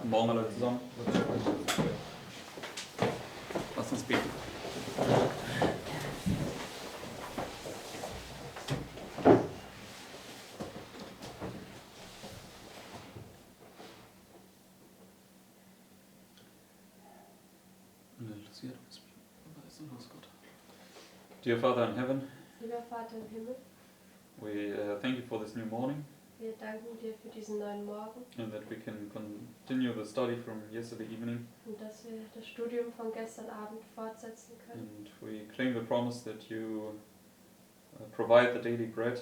Guten Morgen alle zusammen. Lasst uns beten. Dear Father in heaven, Lieber Vater im Himmel, we thank you for this new morning wir danken dir für diesen neuen Morgen and that we can continue the study from yesterday evening. und dass wir das Studium von gestern Abend fortsetzen können. And we claim the promise that you provide the daily bread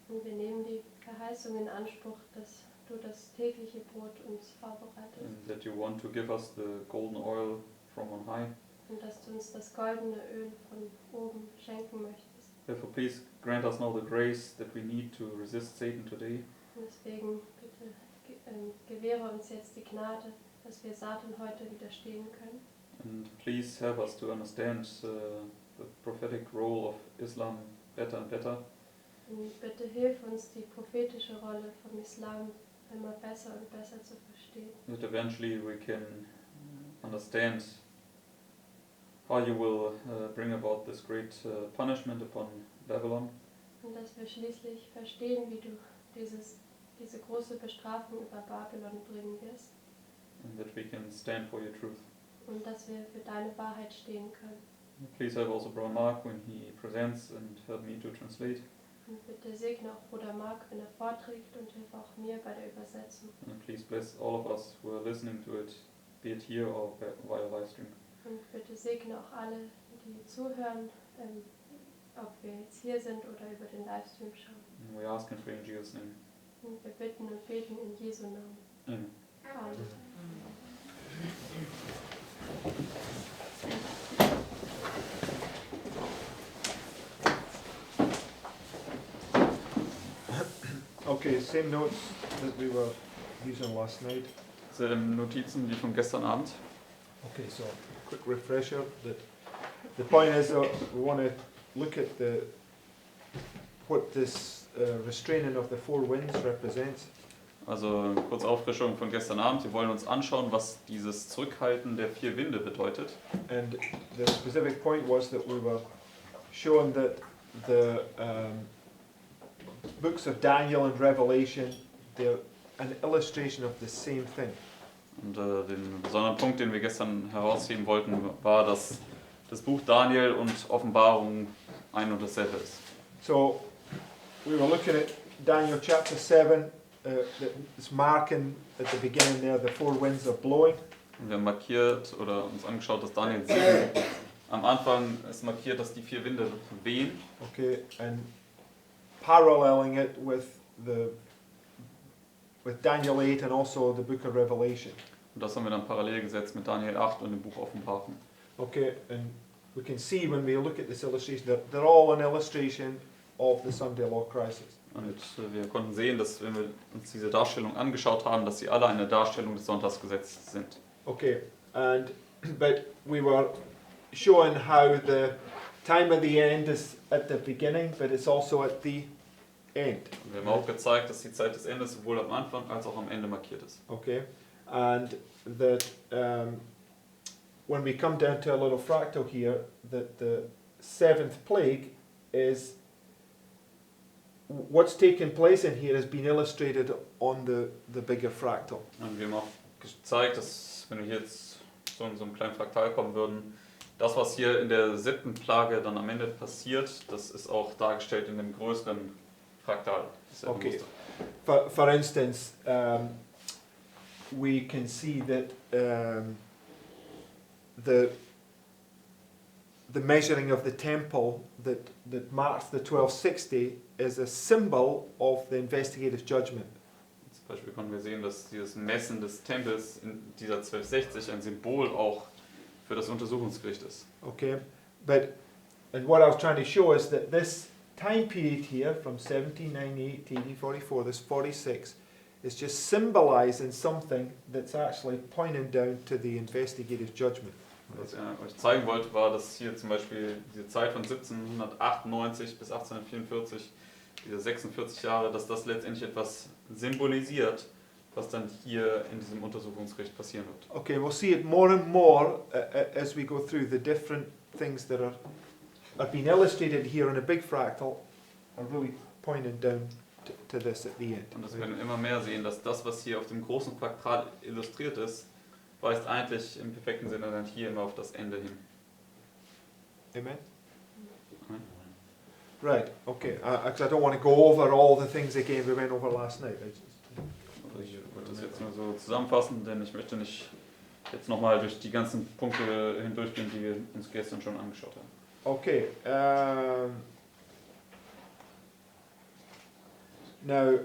Und wir nehmen die Verheißung in Anspruch, dass du das tägliche Brot uns vorbereitest and that you want to give us the golden oil from on high. und dass du uns das goldene Öl von oben schenken möchtest. Therefore, please grant us now the grace that we need to resist Satan today. Und deswegen bitte gewähre uns jetzt die Gnade, dass wir Satan heute widerstehen können. And please help us to understand the prophetic role of Islam better and better. Und bitte hilf uns, die prophetische Rolle vom Islam immer besser und besser zu verstehen. That eventually we can understand how you will bring about this great punishment upon Babylon. Und dass wir schließlich verstehen, wie du diese große Bestrafung über Babylon bringen wirst. And that we can stand for your truth. Und dass wir für deine Wahrheit stehen können. Please help also Brother Mark when he presents and help me to translate. Und bitte segne auch Bruder Mark, wenn er vorträgt, und hilf auch mir bei der Übersetzung. And please bless all of us who are listening to it, be it here or via live stream. Und bitte segne auch alle, die zuhören, ob wir jetzt hier sind oder über den Livestream schauen. And we ask and pray in Jesus' name. Und wir bitten und beten in Jesu Namen. Amen. Amen. Okay, same notes that we were using last night. Selben Notizen wie von gestern Abend. Okay, so quick refresher. That the point is that we want to look at what this restraining of the four winds represents. Also kurz Auffrischung von gestern Abend. Wir wollen uns anschauen, was dieses Zurückhalten der vier Winde bedeutet. And the specific point was that we were showing that the books of Daniel and Revelation, they're an illustration of the same thing. Und den besonderen Punkt, den wir gestern herausheben wollten, war, dass das Buch Daniel und Offenbarung ein und dasselbe ist. So we were looking at Daniel chapter 7, it's marking at the beginning there the four winds are blowing. Und wir haben markiert oder uns angeschaut, dass Daniel 7 am Anfang ist markiert, dass die vier Winde wehen. Okay, and paralleling it with Daniel 8 and also the book of Revelation. Und das haben wir dann parallel gesetzt mit Daniel 8 und dem Buch Offenbarung. Okay, and we can see when we look at this illustration that they're all an illustration of the Sunday law crisis. Und wir konnten sehen, dass wenn wir uns diese Darstellung angeschaut haben, dass sie alle eine Darstellung des Sonntagsgesetzes sind. Okay, but we were showing how the time of the end is at the beginning, but it's also at the end. Und wir haben auch gezeigt, dass die Zeit des Endes sowohl am Anfang als auch am Ende markiert ist. Okay, and that when we come down to a little fractal here, that the seventh plague is what's taking place in here has been illustrated on the bigger fractal. Und wir haben auch gezeigt, dass wenn wir hier jetzt so in so einem kleinen Fraktal kommen würden, das, was hier in der siebten Plage dann am Ende passiert, das ist auch dargestellt in dem größeren Fraktal. Okay. For instance, we can see that the measuring of the temple that marks the 1260 is a symbol of the investigative judgment. Zum Beispiel konnten wir sehen, dass dieses Messen des Tempels in dieser 1260 ein Symbol auch für das Untersuchungsgericht ist. Okay, and what I was trying to show is that this time period here from 1798 to 1844, this 46, is just symbolizing something that's actually pointing down to the investigative judgment. Was ich euch zeigen wollte, war, dass hier zum Beispiel diese Zeit von 1798 bis 1844, diese 46 Jahre, dass das letztendlich etwas symbolisiert, was dann hier in diesem Untersuchungsgericht passieren wird. Okay, we'll see it more and more as we go through the different things that are being illustrated here in a big fractal are really pointing down to this at the end. Und das werden wir immer mehr sehen, dass das, was hier auf dem großen Fraktal illustriert ist, weist eigentlich im perfekten Sinne dann hier immer auf das Ende hin. Amen? Amen. Right, okay. Because I don't want to go over all the things again we went over last night. Also ich würde das jetzt nur so zusammenfassen, denn ich möchte nicht jetzt nochmal durch die ganzen Punkte hindurchgehen, die wir uns gestern schon angeschaut haben. Okay. Now,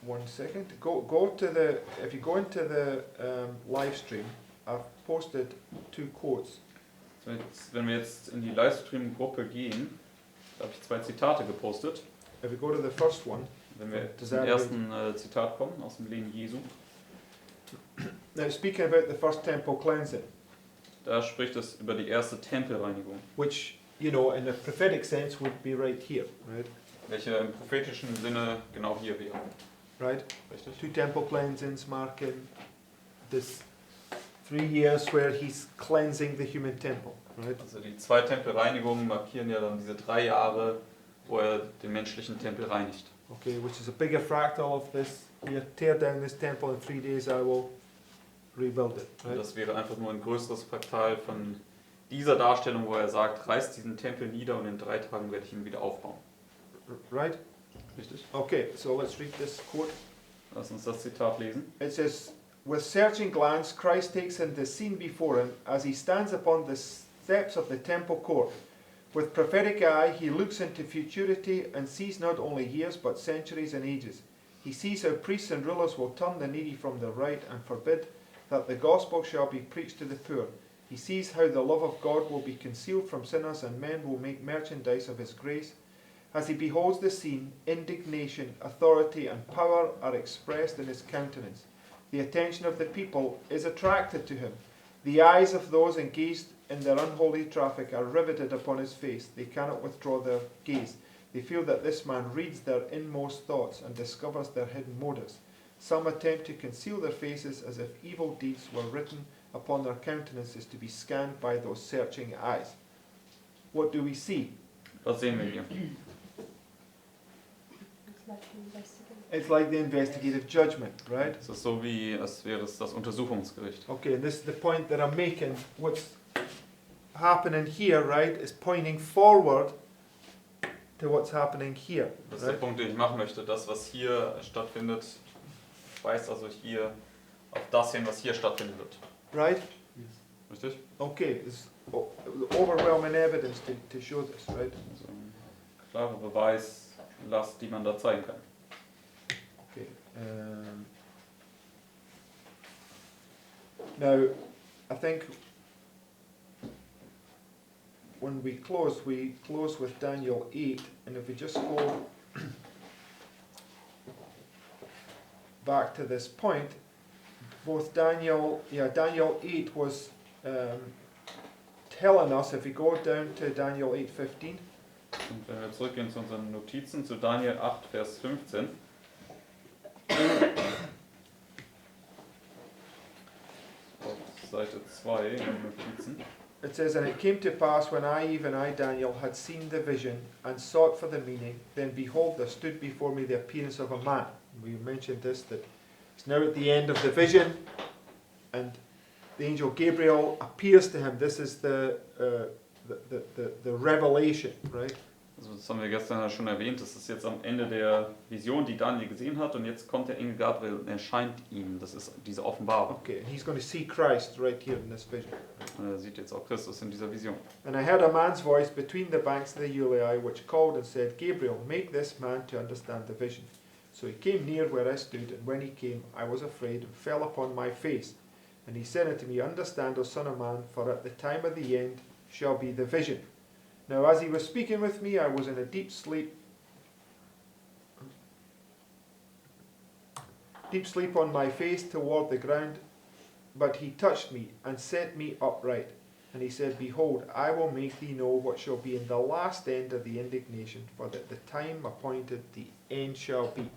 1 second. Go to the. If you go into the live stream, I've posted 2 quotes. Wenn wir jetzt in die Livestream-Gruppe gehen, da habe ich 2 Zitate gepostet. If you go to the first one. Wenn wir zum ersten Zitat kommen, aus dem Leben Jesu. Now, speaking about the first temple cleansing. Da spricht es über die erste Tempelreinigung. Which, you know, in a prophetic sense would be right here, right? Welche im prophetischen Sinne genau hier wäre. Right? Richtig? 2 temple cleansings marking this 3 years where he's cleansing the human temple, right? Also die 2 Tempelreinigungen markieren ja dann diese 3 Jahre, wo er den menschlichen Tempel reinigt. Okay, which is a bigger fractal of this. Here, tear down this temple in 3 days, I will rebuild it. Und Right? das wäre einfach nur ein größeres Fraktal von dieser Darstellung, wo er sagt, reißt diesen Tempel nieder und in 3 Tagen werde ich ihn wieder aufbauen. Right? Richtig? Okay, so let's read this quote. Lass uns das Zitat lesen. It says, with searching glance, Christ takes in the scene before him as he stands upon the steps of the temple court. With prophetic eye, he looks into futurity and sees not only years but centuries and ages. He sees how priests and rulers will turn the needy from the right and forbid that the gospel shall be preached to the poor. He sees how the love of God will be concealed from sinners and men will make merchandise of his grace. As he beholds the scene, indignation, authority and power are expressed in his countenance. The attention of the people is attracted to him. The eyes of those engaged in their unholy traffic are riveted upon his face. They cannot withdraw their gaze. They feel that this man reads their inmost thoughts and discovers their hidden motives. Some attempt to conceal their faces as if evil deeds were written upon their countenances to be scanned by those searching eyes. What do we see? Was sehen wir hier? It's like the investigative judgment, right? Es ist so wie, als wäre es das Untersuchungsgericht. Okay, and this is the point that I'm making. What's happening here, right, is pointing forward to what's happening here. Das ist der Right? Punkt, den ich machen möchte. Das, was hier stattfindet, weist also hier auf das hin, was hier stattfinden wird. Right? Richtig? Okay, there's overwhelming evidence to show this, right? Also ein klarer Beweislast, die man da zeigen kann. Okay. Now, I think when we close with Daniel 8, and if we just go back to this point, both Daniel 8 was telling us, if we go down to Daniel 8:15, Und wenn wir zurückgehen zu unseren Notizen, zu Daniel 8, Vers 15. Auf Seite 2 in den Notizen. it says, and it came to pass when even I, Daniel, had seen the vision and sought for the meaning, then behold, there stood before me the appearance of a man. We mentioned this, that it's now at the end of the vision, and the angel Gabriel appears to him. This is the revelation, right? Also das haben wir gestern ja schon erwähnt, das ist jetzt am Ende der Vision, die Daniel gesehen hat, und jetzt kommt der Engel Gabriel und erscheint ihm. Das ist diese Offenbarung. Okay, and he's going to see Christ right here in this vision. Und er sieht jetzt auch Christus in dieser Vision. And I heard a man's voice between the banks of the Ulai, which called and said, Gabriel, make this man to understand the vision. So he came near where I stood, and when he came, I was afraid and fell upon my face. And he said unto me, Understand, O son of man, for at the time of the end shall be the vision. Now as he was speaking with me, I was in a deep sleep on my face toward the ground, but he touched me and set me upright. And he said, Behold, I will make thee know what shall be in the last end of the indignation, for that the time appointed the end shall be.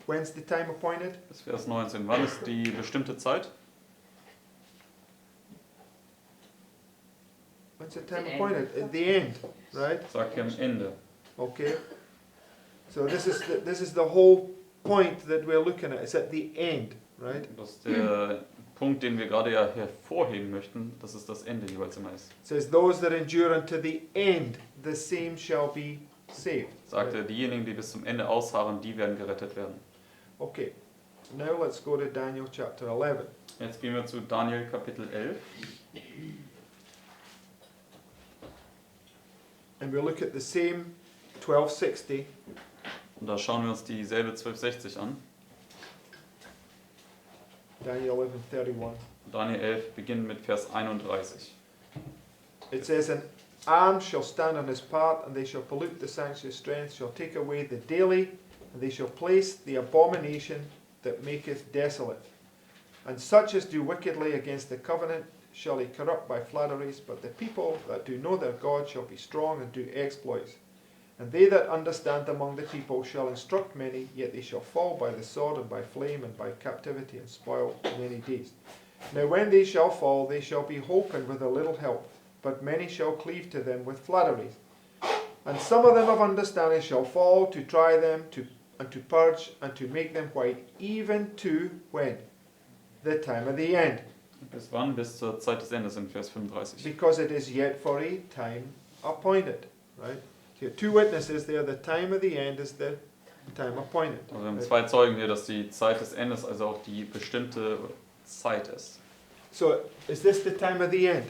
When's the time appointed? Das ist Vers 19. Wann ist die bestimmte Zeit? When's the time The appointed? end. At the end, right? Sagt hier am Ende. Okay. So this is the whole point that we're looking at. It's at the end, right? Das ist der Punkt, den wir gerade ja hervorheben möchten, dass es das Ende jeweils immer ist. It says, those that endure unto the end, the same shall be saved. Sagt er, diejenigen, die bis zum Ende ausharren, die werden gerettet werden. Okay. Now let's go to Daniel chapter 11. Jetzt gehen wir zu Daniel Kapitel 11. And we'll look at the same 1260. Und da schauen wir uns dieselbe 1260 an. Daniel 11:31. Daniel 11 beginnt mit Vers 31. It says, an arm shall stand on his part, and they shall pollute the sanctuary strength, shall take away the daily, and they shall place the abomination that maketh desolate. And such as do wickedly against the covenant shall he corrupt by flatteries, but the people that do know their God shall be strong and do exploits. And they that understand among the people shall instruct many, yet they shall fall by the sword and by flame and by captivity and spoil many days. Now when they shall fall, they shall be holpen with a little help, but many shall cleave to them with flatteries. And some of them of understanding shall fall to try them, and to purge, and to make them white, even to when? The time of the end. Bis wann? Bis zur Zeit des Endes in Vers 35. Because it is yet for a time appointed. Right? So you have two witnesses there, the time of the end is the time appointed. Also wir haben zwei Zeugen hier, dass die Zeit des Endes also auch die bestimmte Zeit ist. So is this the time of the end?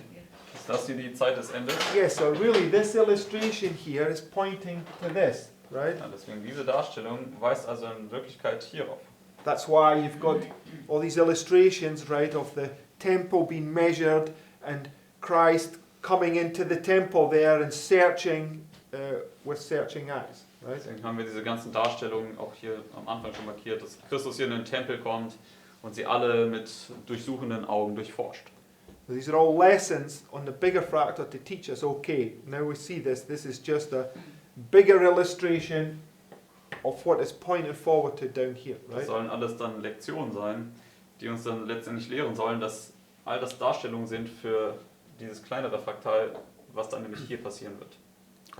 Ist das hier die Zeit des Endes? Yes, so really this illustration here is pointing to this, right? Ja, deswegen diese Darstellung weist also in Wirklichkeit hierauf. That's why you've got all these illustrations, right, of the temple being measured and Christ coming into the temple there and searching with searching eyes, right? Deswegen haben wir diese ganzen Darstellungen auch hier am Anfang schon markiert, dass Christus hier in den Tempel kommt und sie alle mit durchsuchenden Augen durchforscht. These are all lessons on the bigger factor to teach us, okay, now we see this is just a bigger illustration of what is pointed forward to down here, Das right? sollen alles dann Lektionen sein, die uns dann letztendlich lehren sollen, dass all das Darstellungen sind für dieses kleinere Fraktal, was dann nämlich hier passieren wird.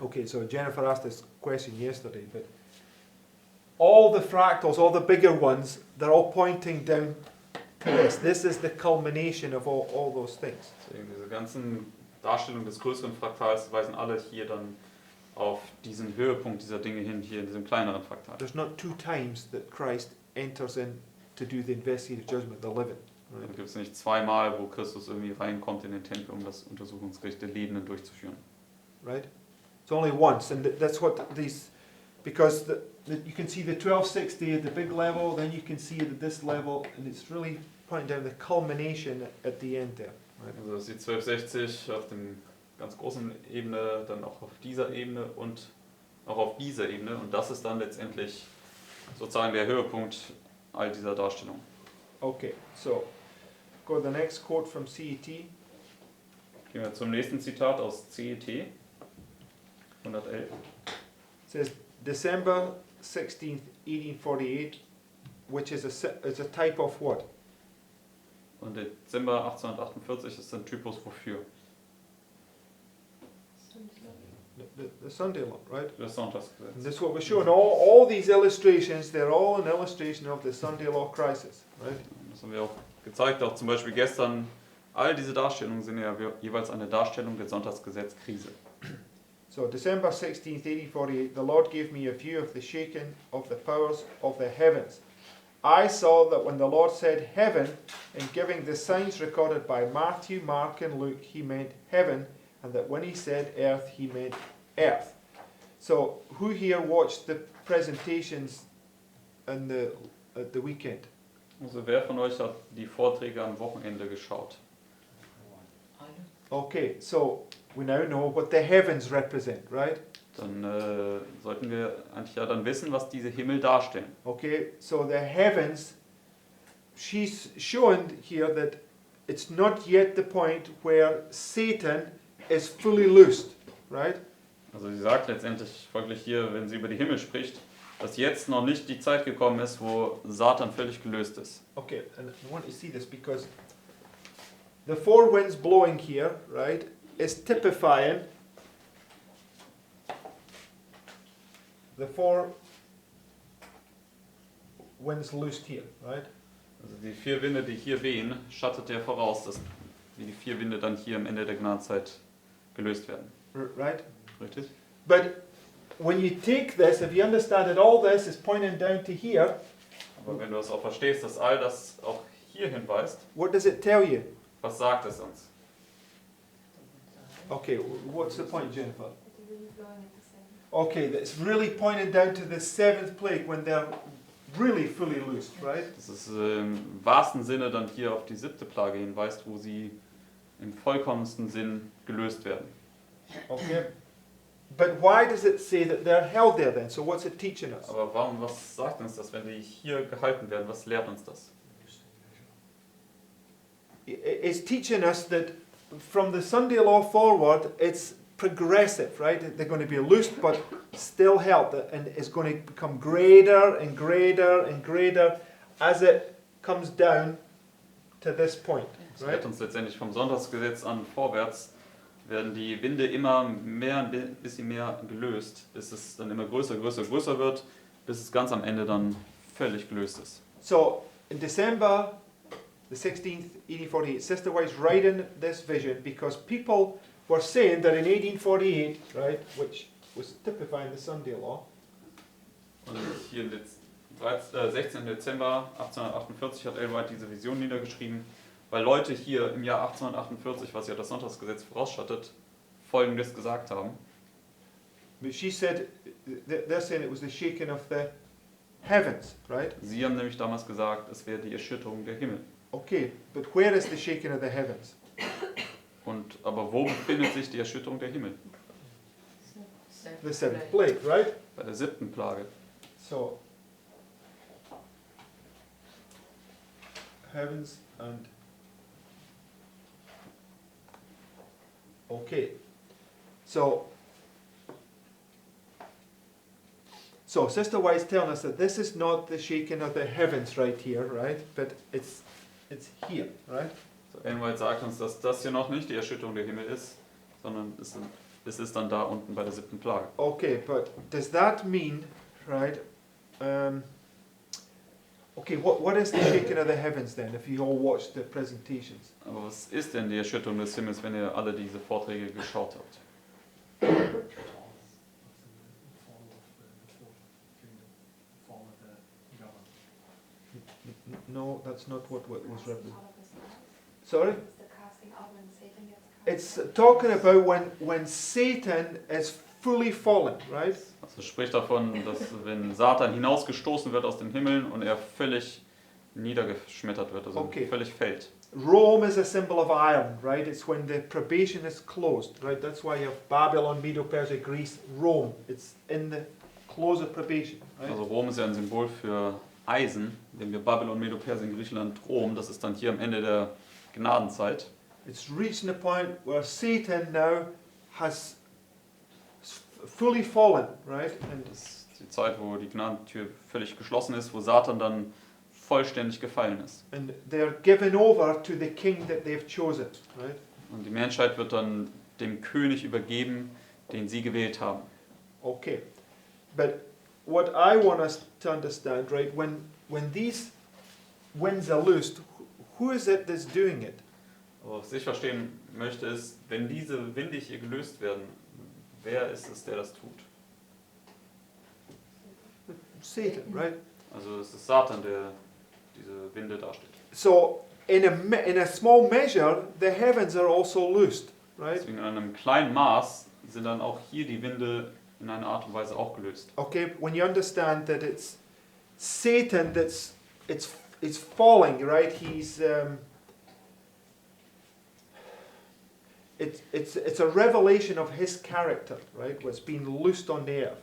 Okay, so Jennifer asked this question yesterday, but all the fractals, all the bigger ones, they're all pointing down to this. This is the culmination of all those things. Deswegen diese ganzen Darstellungen des größeren Fraktals weisen alle hier dann auf diesen Höhepunkt dieser Dinge hin, hier in diesem kleineren Fraktal. There's not two times that Christ enters in to do the investigative judgment, the living. Dann Right? gibt es nicht zweimal, wo Christus irgendwie reinkommt in den Tempel, um das Untersuchungsgericht der Lebenden durchzuführen. Right? It's only once, and that's what these, because you can see the 1260 at the big level, then you can see it at this level, and it's really pointing down the culmination at the end there. Right? Also das ist die 1260 auf dem ganz großen Ebene, dann auch auf dieser Ebene und auch auf dieser Ebene. Und das ist dann letztendlich sozusagen der Höhepunkt all dieser Darstellungen. Okay, so go to the next quote from CET. Gehen wir zum nächsten Zitat aus CET 111. It says December 16th, 1848, which is a type of what? Und Dezember 1848 ist ein Typus wofür? The Sunday law, right? Für das And Sonntagsgesetz. that's what we're showing. All these illustrations, they're all an illustration of the Sunday law crisis, right? Das haben wir auch gezeigt, auch zum Beispiel gestern. All diese Darstellungen sind ja jeweils eine Darstellung der Sonntagsgesetzkrise. So December 16th, 1848, the Lord gave me a view of the shaking of the powers of the heavens. I saw that when the Lord said heaven, in giving the signs recorded by Matthew, Mark and Luke, he meant heaven, and that when he said earth, he meant earth. So who here watched the presentations at the weekend? Also wer von euch hat die Vorträge am Wochenende geschaut? Okay, so we now know what the heavens represent, right? Dann sollten wir eigentlich ja dann wissen, was diese Himmel darstellen. Okay, so the heavens, she's shown here that it's not yet the point where Satan is fully loosed, right? Also sie sagt letztendlich folglich hier, wenn sie über die Himmel spricht, dass jetzt noch nicht die Zeit gekommen ist, wo Satan völlig gelöst ist. Okay, and I want to see this because the four winds blowing here, right, is typifying the four winds loosed here, right? Also die 4 Winde, die hier wehen, schattet ja voraus, dass die 4 Winde dann hier am Ende der Gnadenzeit gelöst werden. Right? Richtig? But when you take this, if you understand that all this is pointing down to here, Aber wenn du das auch verstehst, dass all das auch hier hinweist, what does it tell you? was sagt es uns? Okay, what's the point, Jennifer? It's really blowing at the same. Okay, that's really pointing down to the seventh plague when they're really fully loosed, right? Das ist im wahrsten Sinne dann hier auf die 7. Plage hinweist, wo sie im vollkommensten Sinn gelöst werden. Okay. But why does it say that they're held there then? So what's it teaching us? Aber was sagt uns das, wenn die hier gehalten werden? Was lehrt uns das? It's teaching us that from the Sunday law forward, it's progressive, right? They're going to be loosed but still held, and it's going to become greater and greater and greater as it comes down to this point, Das right? lehrt uns letztendlich vom Sonntagsgesetz an vorwärts, werden die Winde immer mehr, ein bisschen mehr gelöst, bis es dann immer größer, größer, größer wird, bis es ganz am Ende dann völlig gelöst ist. So in December the 16th, 1848, Sister White's writing this vision because people were saying that in 1848, right, which was typifying the Sunday law, Und hier 16. Dezember 1848 hat Ellen White diese Vision niedergeschrieben, weil Leute hier im Jahr 1848, was ja das Sonntagsgesetz vorausschattet, Folgendes gesagt haben. but she said they're saying it was the shaking of the heavens, right? Sie haben nämlich damals gesagt, es wäre die Erschütterung der Himmel. Okay, but where is the shaking of the heavens? Aber wo befindet sich die Erschütterung der Himmel? The seventh plague, right? Bei der 7. Plage. So heavens and okay. So Sister White's telling us that this is not the shaking of the heavens right here, right? But it's here, right? So, Ellen White sagt uns, dass das hier noch nicht die Erschütterung der Himmel ist, sondern es ist dann da unten bei der 7. Plage. Okay, but does that mean, right? Okay, what is the shaking of the heavens then? If you all watched the presentations, Aber was ist denn die Erschütterung des Himmels, wenn ihr alle diese Vorträge geschaut habt? no, that's not what was represented. Sorry. It's talking about when Satan is fully fallen, right? Also es spricht davon, dass wenn Satan hinausgestoßen wird aus den Himmeln und er völlig niedergeschmettert wird, also Okay. völlig fällt. Rome is a symbol of iron, right? It's when the probation is closed, right? That's why you have Babylon, Medo-Persia, Greece, Rome. It's in the close of probation, right? Also Rom ist ja ein Symbol für Eisen, indem wir Babylon, Medo-Persien, Griechenland, Rom, das ist dann hier am Ende der Gnadenzeit. It's reaching a point where Satan now has fully fallen, right? And Das ist die Zeit, wo die Gnadentür völlig geschlossen ist, wo Satan dann vollständig gefallen ist. they're given over to the king that they've chosen, right? Und die Menschheit wird dann dem König übergeben, den sie gewählt haben. Okay, but what I want us to understand, right? When these winds are loosed, who is it that's doing it? Aber was ich verstehen möchte ist, wenn diese Winde hier gelöst werden, wer ist es, der das tut? Satan, right? Also es ist Satan, der diese Winde darstellt. So in a small measure, the heavens are also loosed, right? Deswegen in einem kleinen Maß sind dann auch hier die Winde in einer Art und Weise auch gelöst. Okay, when you understand that it's Satan it's falling, right? He's it's a revelation of his character, right? What's been loosed on the earth.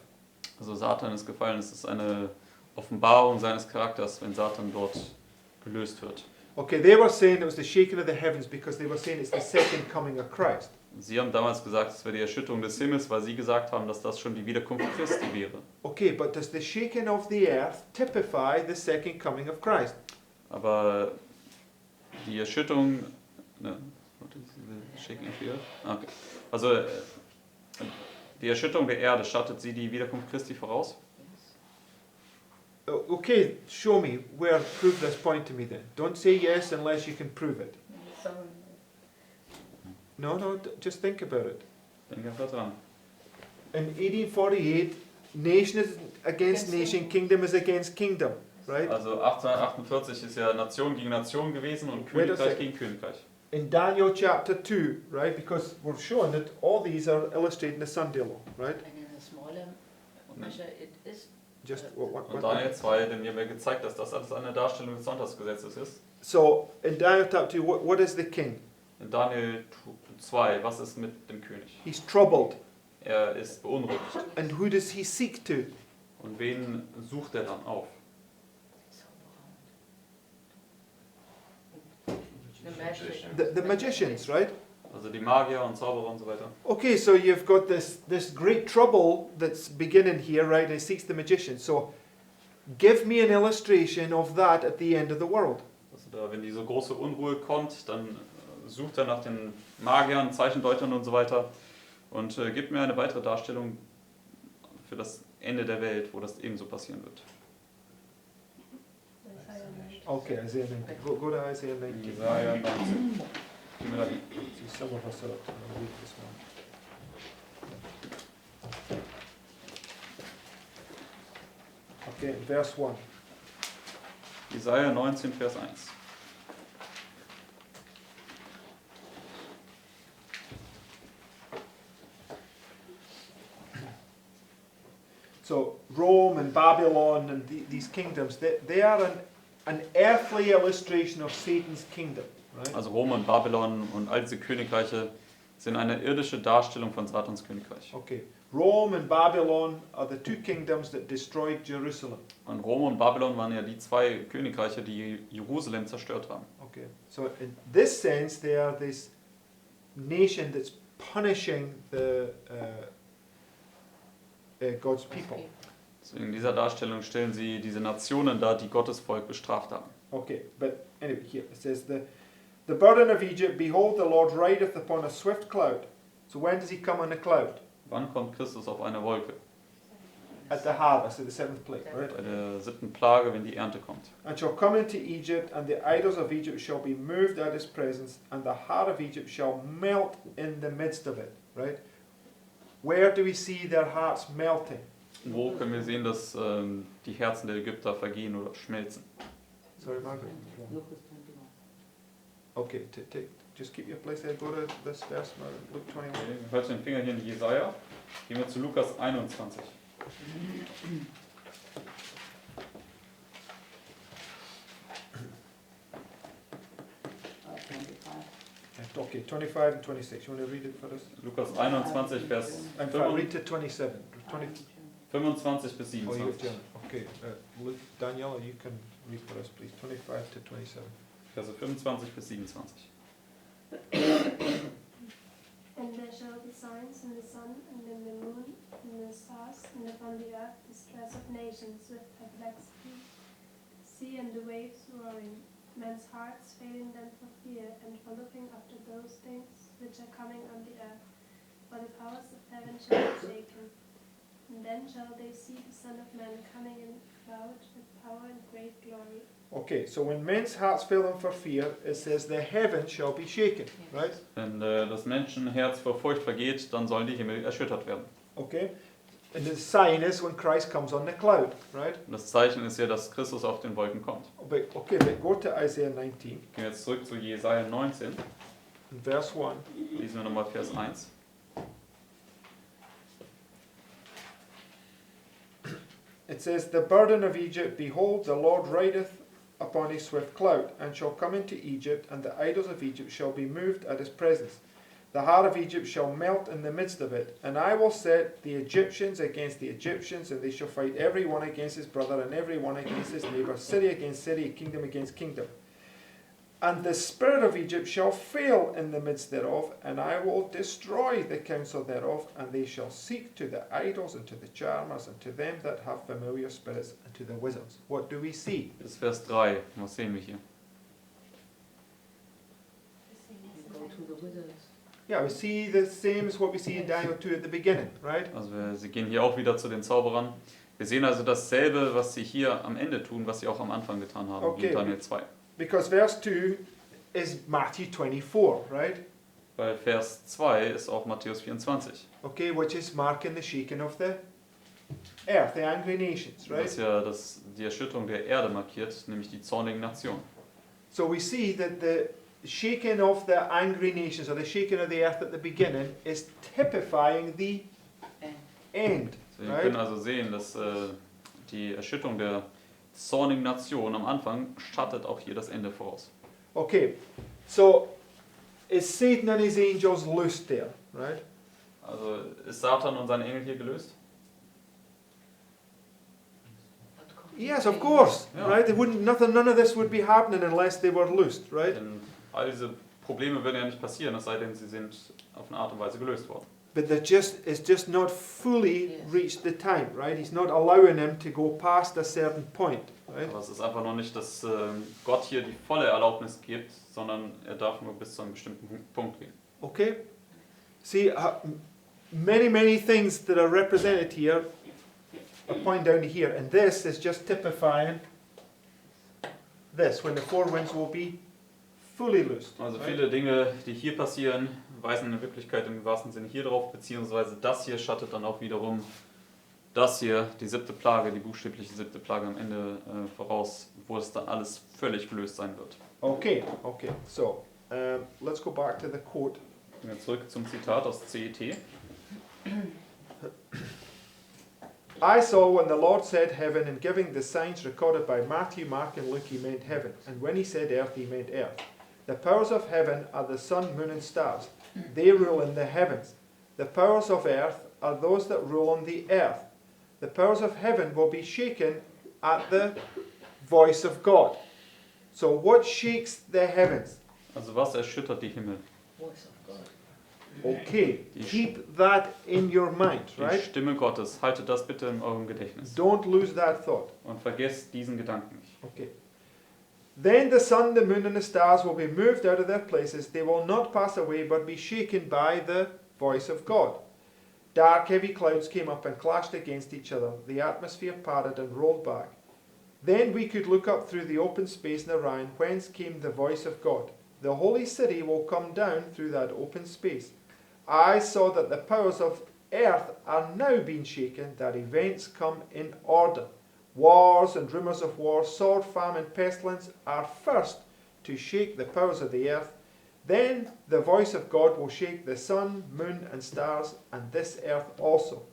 Also Satan ist gefallen, es ist eine Offenbarung seines Charakters, wenn Satan dort gelöst wird. Okay, they were saying it was the shaking of the heavens because they were saying it's the second coming of Christ. Sie haben damals gesagt, es wäre die Erschütterung des Himmels, weil Sie gesagt haben, dass das schon die Wiederkunft Christi wäre. Okay, but does the shaking of the earth typify the second coming of Christ? Aber die Erschütterung... Ne, what is the shaking of the earth? Okay. Also die Erschütterung der Erde, stattet sie die Wiederkunft Christi voraus? Okay, show me where, prove this point to me then. Don't say yes unless you can prove it. No, just think about it. Denke einfach dran. In 1848, nation is against nation, kingdom is against kingdom, right? Also 1848 ist ja Nation gegen Nation gewesen und Wait a Königreich second. gegen Königreich. In Daniel chapter 2, right? Because we're showing that all these are illustrating the Sunday law, right? And in a smaller measure it is. Just Und Daniel 2, denn hier wird gezeigt, dass das alles eine Darstellung des Sonntagsgesetzes ist. So in Daniel chapter 2, what is the king? In Daniel 2, was ist mit dem König? He's troubled. Er ist beunruhigt. And who does he seek to? Und wen sucht er dann auf? The magicians, right? Also die Magier und Zauberer und so weiter. Okay, so you've got this great trouble that's beginning here, right? And he seeks the magician. So give me an illustration of that at the end of the world. Also da, wenn diese große Unruhe kommt, dann sucht er nach den Magiern, Zeichendeutern und so weiter und gibt mir eine weitere Darstellung für das Ende der Welt, wo das ebenso passieren wird. Okay, Isaiah 19. Go to Isaiah 19. Jesaja 19. Gib mir da die. See, some of us are up to no read this one. Okay, verse 1. Jesaja 19, Vers 1. So Rome and Babylon and these kingdoms, they are an earthly illustration of Satan's kingdom, right? Also Rom und Babylon und all diese Königreiche sind eine irdische Darstellung von Satans Königreich. Okay, Rome and Babylon are the two kingdoms that destroyed Jerusalem. Und Rom und Babylon waren ja die zwei Königreiche, die Jerusalem zerstört haben. Okay, so in this sense, they are this nation that's punishing God's people. Deswegen in dieser Darstellung stellen sie diese Nationen dar, die Gottes Volk bestraft haben. Okay, but anyway, here it says the burden of Egypt, behold, the Lord rideth upon a swift cloud. So when does he come on a cloud? Wann kommt Christus auf eine Wolke? At the harvest, at the seventh plague, right? Bei der 7. Plage, wenn die Ernte kommt. And shall come into Egypt, and the idols of Egypt shall be moved at his presence, and the heart of Egypt shall melt in the midst of it, right? Where do we see their hearts melting? Wo können wir sehen, dass die Herzen der Ägypter vergehen oder schmelzen? Sorry, Margaret. Okay, just keep your place there. Go to this verse, Luke 21. Halt den Finger hier in Jesaja. Gehen wir zu Lukas 21. Okay, 25 and 26. You want to read it for us? Lukas 21, Vers In fact, read to 27. 25 bis Oh, you 27. John. Okay, Luke, Daniela, you can read for us, please. 25 to 27. Verse 25 bis 27. And there shall be signs in the sun, and in the moon, and in the stars, and upon the earth distress of nations with perplexity, sea and the waves roaring, men's hearts failing them for fear, and for looking after those things which are coming on the earth. For the powers of heaven shall be shaken. And then shall they see the Son of Man coming in a cloud with power and great glory. Okay, so when men's hearts fail them for fear, it says the heaven shall be shaken, right? Wenn das Menschenherz vor Furcht vergeht, dann sollen die Himmel erschüttert werden. Okay? And the sign is when Christ comes on the cloud, right? Und das Zeichen ist ja, dass Christus auf den Wolken kommt. But go to Isaiah 19, Gehen wir jetzt zurück zu Jesaja 19. in verse 1. Lesen wir nochmal Vers 1. It says, the burden of Egypt, behold, the Lord rideth upon a swift cloud, and shall come into Egypt, and the idols of Egypt shall be moved at his presence. The heart of Egypt shall melt in the midst of it, and I will set the Egyptians against the Egyptians, and they shall fight every one against his brother, and every one against his neighbour, city against city, kingdom against kingdom. And the spirit of Egypt shall fail in the midst thereof, and I will destroy the counsel thereof, and they shall seek to the idols, and to the charmers, and to them that have familiar spirits, and to the wizards. What do we see? Bis Vers 3. Was sehen wir hier? You go to the wizards. Yeah, we see the same as what we see in Daniel 2 at the beginning, right? Also sie gehen hier auch wieder zu den Zauberern. Wir sehen also dasselbe, was sie hier am Ende tun, was sie auch am Anfang getan haben, wie Okay. in Daniel 2. Because verse 2 is Matthew 24, right? Weil Vers 2 ist auch Matthäus 24. Okay, which is marking the shaking of the earth, the angry nations, right? Das ja die Erschütterung der Erde markiert, nämlich die zornigen Nationen. So we see that the shaking of the angry nations, or the shaking of the earth at the beginning, is typifying the end, Wir right? können also sehen, dass die Erschütterung der zornigen Nation am Anfang schattet auch hier das Ende voraus. Okay, so is Satan and his angels loosed there, right? Also ist Satan und sein Engel hier gelöst? Yes, of course, Yeah. right? None of this would be happening unless they were loosed, right? Denn all diese Probleme würden ja nicht passieren, es sei denn, sie sind auf eine Art und Weise gelöst worden. But it's just not fully Yes. reached the time, right? He's not allowing him to go past a certain point, right? Aber es ist einfach noch nicht, dass Gott hier die volle Erlaubnis gibt, sondern er darf nur bis zu einem bestimmten Punkt gehen. Okay? See, many things that are represented here are pointing down to here, and this is just typifying this, when the four winds will be fully loosed. Also right? viele Dinge, die hier passieren, weisen in Wirklichkeit im wahrsten Sinne hier drauf, beziehungsweise das hier schattet dann auch wiederum das hier, die 7. Plage, die buchstäbliche 7. Plage am Ende voraus, wo es dann alles völlig gelöst sein wird. Okay, so let's go back to the quote. Gehen wir zurück zum Zitat aus CET. I saw when the Lord said heaven, and giving the signs recorded by Matthew, Mark, and Luke, he meant heaven. And when he said earth, he meant earth. The powers of heaven are the sun, moon, and stars. They rule in the heavens. The powers of earth are those that rule on the earth. The powers of heaven will be shaken at the voice of God. So what shakes the heavens? Also was erschüttert die Himmel? Voice of God. Okay, keep that in your mind, Die right? Stimme Gottes. Haltet das bitte in eurem Gedächtnis. Don't lose that thought. Und vergesst diesen Gedanken nicht. Okay. Then the sun, the moon, and the stars will be moved out of their places. They will not pass away, but be shaken by the voice of God. Dark, heavy clouds came up and clashed against each other. The atmosphere parted and rolled back. Then we could look up through the open space in Orion, whence came the voice of God. The holy city will come down through that open space. I saw that the powers of earth are now being shaken, that events come in order. Wars and rumours of war, sword, famine, pestilence are first to shake the powers of the earth. Then the voice of God will shake the sun, moon, and stars, and this earth also.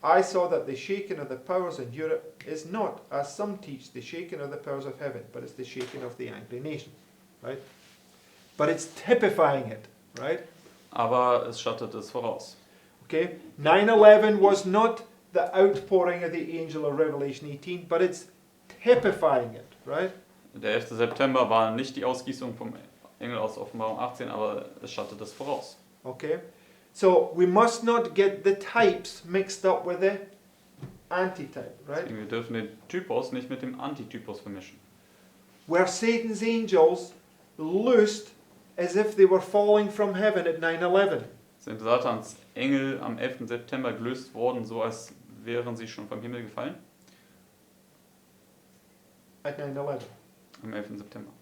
I saw that the shaking of the powers in Europe is not, as some teach, the shaking of the powers of heaven, but it's the shaking of the angry nation. Right? But it's typifying it, right? Aber es schattet es voraus. Okay? 9/11 was not the outpouring of the angel of Revelation 18, but it's typifying it, right? Der 11. September war nicht die Ausgießung vom Engel aus Offenbarung 18, aber es schattet es voraus. Okay? So we must not get the types mixed up with the antitype, right? Wir dürfen den Typos nicht mit dem Antitypos vermischen. Where Satan's angels loosed as if they were falling from heaven at 9/11. Sind Satans Engel am 11. September gelöst worden, so als wären sie schon vom Himmel gefallen? At 9/11. Am 11. September.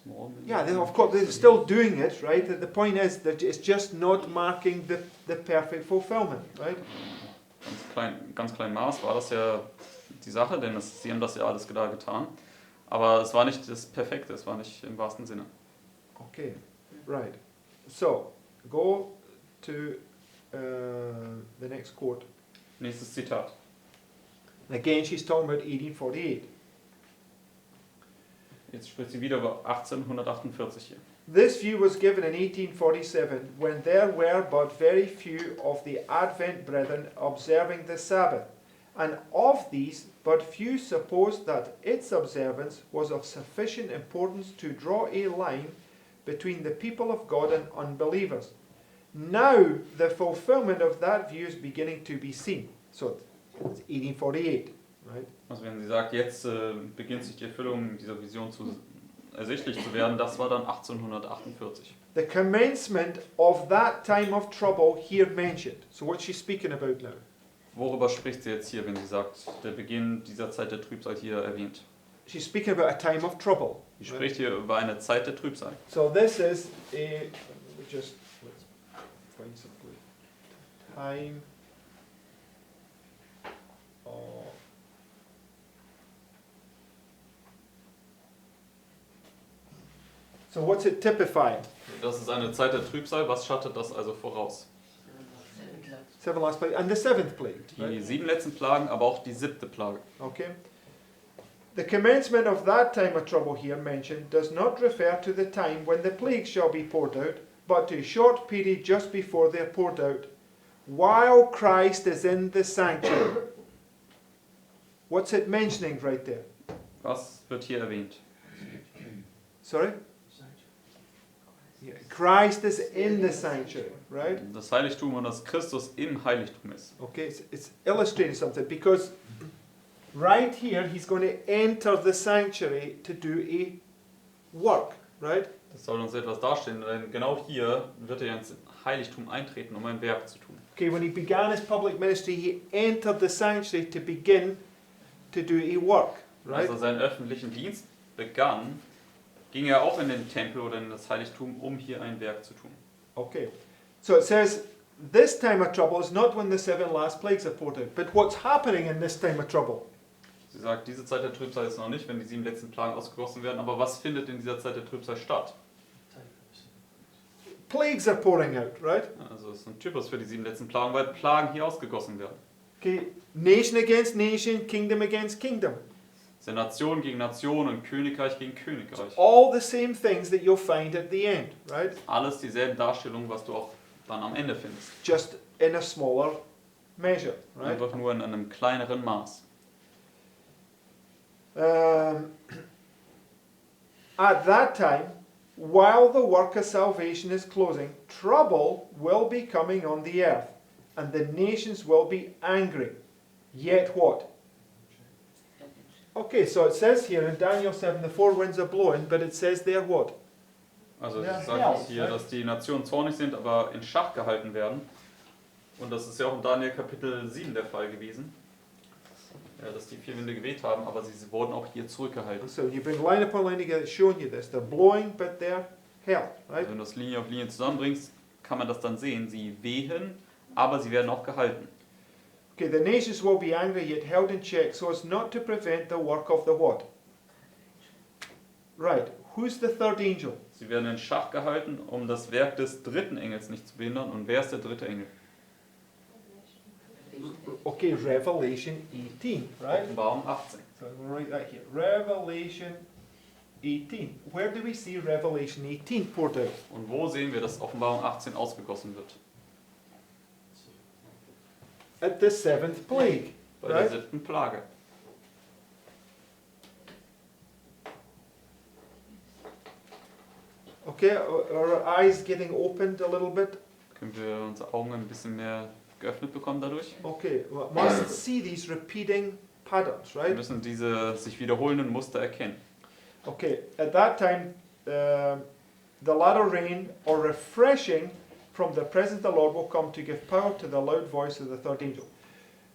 Small Yeah, of course they're still doing it, right? The point is that it's just not marking the perfect fulfillment, right? Ganz klein Maß war das ja die Sache, denn sie haben das ja alles da getan. Aber es war nicht das Perfekte, es war nicht im wahrsten Sinne. Okay, right. So, go to the next quote. Nächstes Zitat. Again, she's talking about 1848. Jetzt spricht sie wieder über 1848 hier. This view was given in 1847 when there were but very few of the Advent brethren observing the Sabbath, And of these, but few supposed that its observance was of sufficient importance to draw a line between the people of God and unbelievers. Now the fulfillment of that view is beginning to be seen. So it's 1848, right? Also wenn sie sagt, jetzt beginnt sich die Erfüllung dieser Vision ersichtlich zu werden, das war dann 1848. The commencement of that time of trouble here mentioned. So what's she speaking about now? Worüber spricht sie jetzt hier, wenn sie sagt, der Beginn dieser Zeit der Trübsal hier erwähnt? She's speaking about a time of trouble. Sie spricht hier über eine Zeit der Trübsal. So this is a, let's find some good time of so what's it typifying? Das ist eine Zeit der Trübsal. Was schattet das also voraus? Seven last plague and the seventh plague. Die Right? 7 letzten Plagen, aber auch die 7. Plage. Okay. The commencement of that time of trouble here mentioned does not refer to the time when the plagues shall be poured out, but to a short period just before they are poured out, while Christ is in the sanctuary. What's it mentioning right there? Was wird hier erwähnt? Sorry? Yeah, Christ is in the sanctuary, right? Das Heiligtum und dass Christus im Heiligtum ist. Okay, it's illustrating something because right here he's going to enter the sanctuary to do a work, right? Das soll uns etwas darstellen, denn genau hier wird er ins Heiligtum eintreten, um ein Werk zu tun. Okay, when he began his public ministry, he entered the sanctuary to begin to do a work, right? Als er seinen öffentlichen Dienst begann, ging er auch in den Tempel oder in das Heiligtum, um hier ein Werk zu tun. Okay, so it says this time of trouble is not when the 7 last plagues are poured out, but what's happening in this time of trouble? Sie sagt, diese Zeit der Trübsal ist noch nicht, wenn die 7 letzten Plagen ausgegossen werden, aber was findet in dieser Zeit der Trübsal statt? Plagues are pouring out, right? Also es ist ein Typus für die 7 letzten Plagen, weil Plagen hier ausgegossen werden. Okay, nation against nation, kingdom against kingdom. Es sind Nation gegen Nation und Königreich gegen Königreich. All the same things that you'll find at the end, right? Alles dieselben Darstellungen, was du auch dann am Ende findest. Just in a smaller measure, right? Einfach nur in einem kleineren Maß. At that time, while the work of salvation is closing, trouble will be coming on the earth, and the nations will be angry. Yet what? Okay, so it says here in Daniel 7, the 4 winds are blowing, but it says there what? Also Ja, es sagt uns hier, dass die Nationen zornig sind, aber in Schach gehalten werden. Und das ist ja auch in Daniel Kapitel 7 der Fall gewesen. Ja, dass die 4 Winde geweht haben, aber sie wurden auch hier zurückgehalten. So you bring line upon line together, it's showing you this. They're blowing, but they're held, right? Also wenn du das Linie auf Linie zusammenbringst, kann man das dann sehen. Sie wehen, aber sie werden auch gehalten. Okay, the nations will be angry, yet held in check, so as not to prevent the work of the what? Right, who's the third angel? Sie werden in Schach gehalten, um das Werk des 3. Engels nicht zu behindern. Und wer ist der 3. Engel? Okay, Revelation 18, right? Offenbarung 18. So we'll write that here. Revelation 18. Where do we see Revelation 18 poured out? Und wo sehen wir, dass Offenbarung 18 ausgegossen wird? At the 7th plague, Bei der right? 7. Plage. Okay, are our eyes getting opened a little bit? Können wir unsere Augen ein bisschen mehr geöffnet bekommen dadurch? Okay, well, must see these repeating patterns, Wir right? müssen diese sich wiederholenden Muster erkennen. Okay, at that time, the latter rain or refreshing from the presence of the Lord will come to give power to the loud voice of the third angel.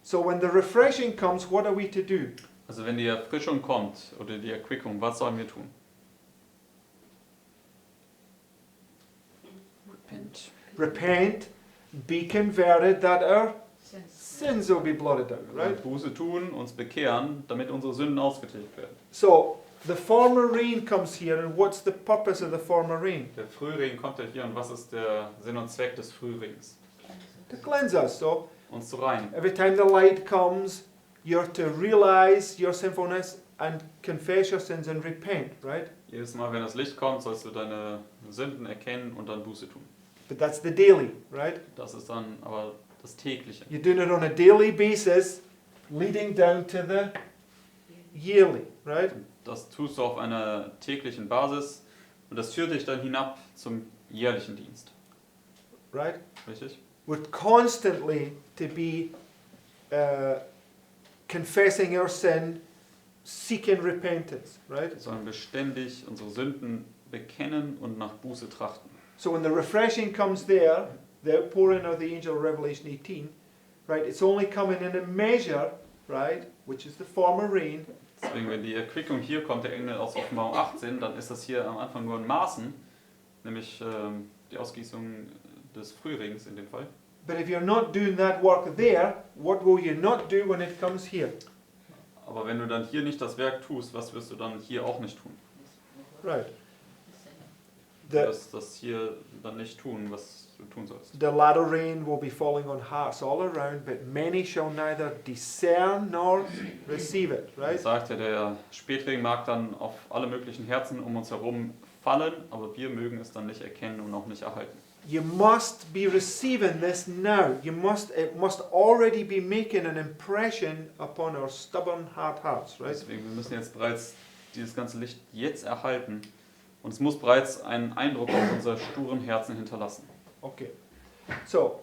So when the refreshing comes, what are we to do? Also wenn die Erfrischung kommt oder die Erquickung, was sollen wir tun? Repent. Repent, be converted, that our Sense. sins will be blotted out, right? Buße tun, uns bekehren, damit unsere Sünden ausgetilgt werden. So the former rain comes here, and what's the purpose of the former rain? Der Frühregen kommt ja hier und was ist der Sinn und Zweck des Frühregens? To cleanse us. So Uns zu reinigen. every time the light comes, you're to realize your sinfulness and confess your sins and repent, right? Jedes Mal, wenn das Licht kommt, sollst du deine Sünden erkennen und dann Buße tun. But that's the daily, right? Das ist dann aber das Tägliche. You're doing it on a daily basis leading down to the yearly, right? Das tust du auf einer täglichen Basis und das führt dich dann hinab zum jährlichen Dienst. Right? Richtig? We're constantly to be confessing our sin, seeking repentance, right? Wir sollen beständig unsere Sünden bekennen und nach Buße trachten. So when the refreshing comes there, the outpouring of the angel of Revelation 18, right, it's only coming in a measure, right, which is the former rain. Deswegen, wenn die Erquickung hier kommt, der Engel aus Offenbarung 18, dann ist das hier am Anfang nur in Maßen, nämlich die Ausgießung des Frühregens in dem Fall. But if you're not doing that work there, what will you not do when it comes here? Aber wenn du dann hier nicht das Werk tust, was wirst du dann hier auch nicht tun? Right. Du The, wirst das hier dann nicht tun, was du tun sollst. the latter rain will be falling on hearts all around, but many shall neither discern nor receive it, Er right? sagt ja, der Spätregen mag dann auf alle möglichen Herzen um uns herum fallen, aber wir mögen es dann nicht erkennen und auch nicht erhalten. You must be receiving this now. It must already be making an impression upon our stubborn hard hearts, right? Deswegen, wir müssen jetzt bereits dieses ganze Licht jetzt erhalten und es muss bereits einen Eindruck auf unser sturen Herzen hinterlassen. Okay. So,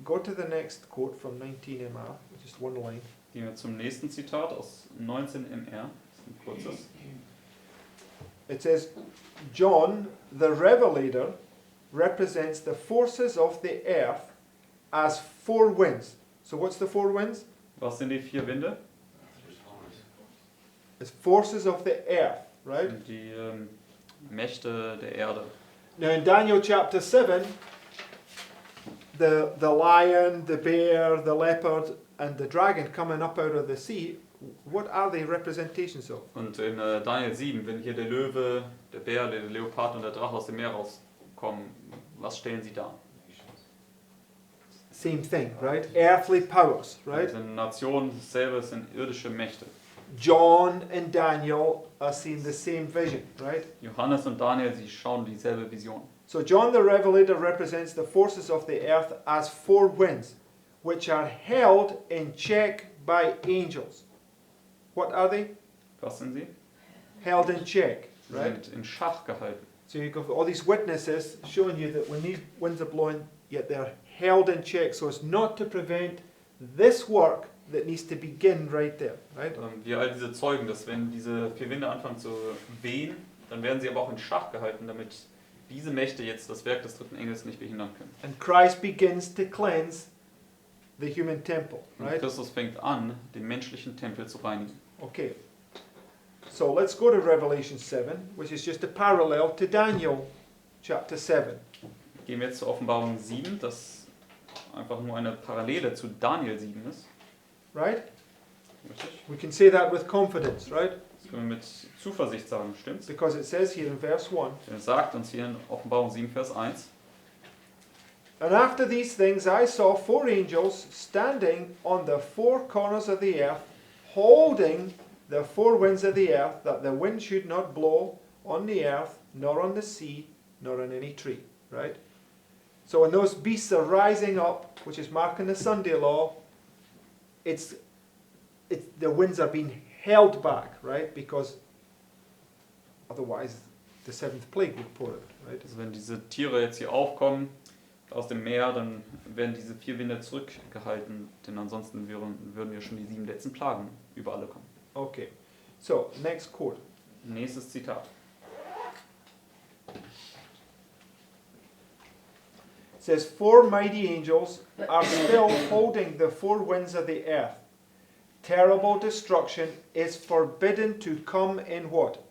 go to the next quote from 19 MR, just one line. Gehen wir zum nächsten Zitat aus 19 MR. Das ist ein kurzes. It says, John, the Revelator, represents the forces of the earth as four winds. So what's the four winds? Was sind die vier Winde? It's forces of the earth, right? Sind die Mächte der Erde. Now in Daniel chapter 7, the lion, the bear, the leopard and the dragon coming up out of the sea, what are they representations of? Und in Daniel 7, wenn hier der Löwe, der Bär, der Leopard und der Drache aus dem Meer rauskommen, was stellen sie dar? Same thing, right? Earthly powers, Das right? sind Nationen, dasselbe sind irdische Mächte. John and Daniel are seeing the same vision, right? Johannes und Daniel, sie schauen dieselbe Vision. So John the Revelator represents the forces of the earth as four winds, which are held in check by angels. What are they? Was sind sie? Held in check, Sie right? sind in Schach gehalten. So you've got all these witnesses showing you that when these winds are blowing, yet they're held in check, so as not to prevent this work that needs to begin right there, right? Wie all diese Zeugen, dass wenn diese vier Winde anfangen zu wehen, dann werden sie aber auch in Schach gehalten, damit diese Mächte jetzt das Werk des dritten Engels nicht behindern können. And Christ begins to cleanse the human temple, Und right? Christus fängt an, den menschlichen Tempel zu reinigen. Okay. So let's go to Revelation 7, which is just a parallel to Daniel chapter 7. Gehen wir jetzt zur Offenbarung 7, das einfach nur eine Parallele zu Daniel 7 ist. Right? Richtig? We can say that with confidence, right? Das können wir mit Zuversicht sagen, stimmt's? Because it says here in verse 1, Er sagt uns hier in Offenbarung 7, Vers 1, And after these things I saw four angels standing on the four corners of the earth, holding the four winds of the earth, that the wind should not blow on the earth, nor on the sea, nor on any tree. Right? So when those beasts are rising up, which is marking the Sunday law, it's the winds are being held back, right? Because otherwise the seventh plague would pour out, right? also wenn diese Tiere jetzt hier aufkommen aus dem Meer, dann werden diese vier Winde zurückgehalten, denn ansonsten würden ja schon die 7 letzten Plagen über alle kommen. Okay. So, next quote. Nächstes Zitat. It says, Four mighty angels are still holding the four winds of the earth. Terrible destruction is forbidden to come in what?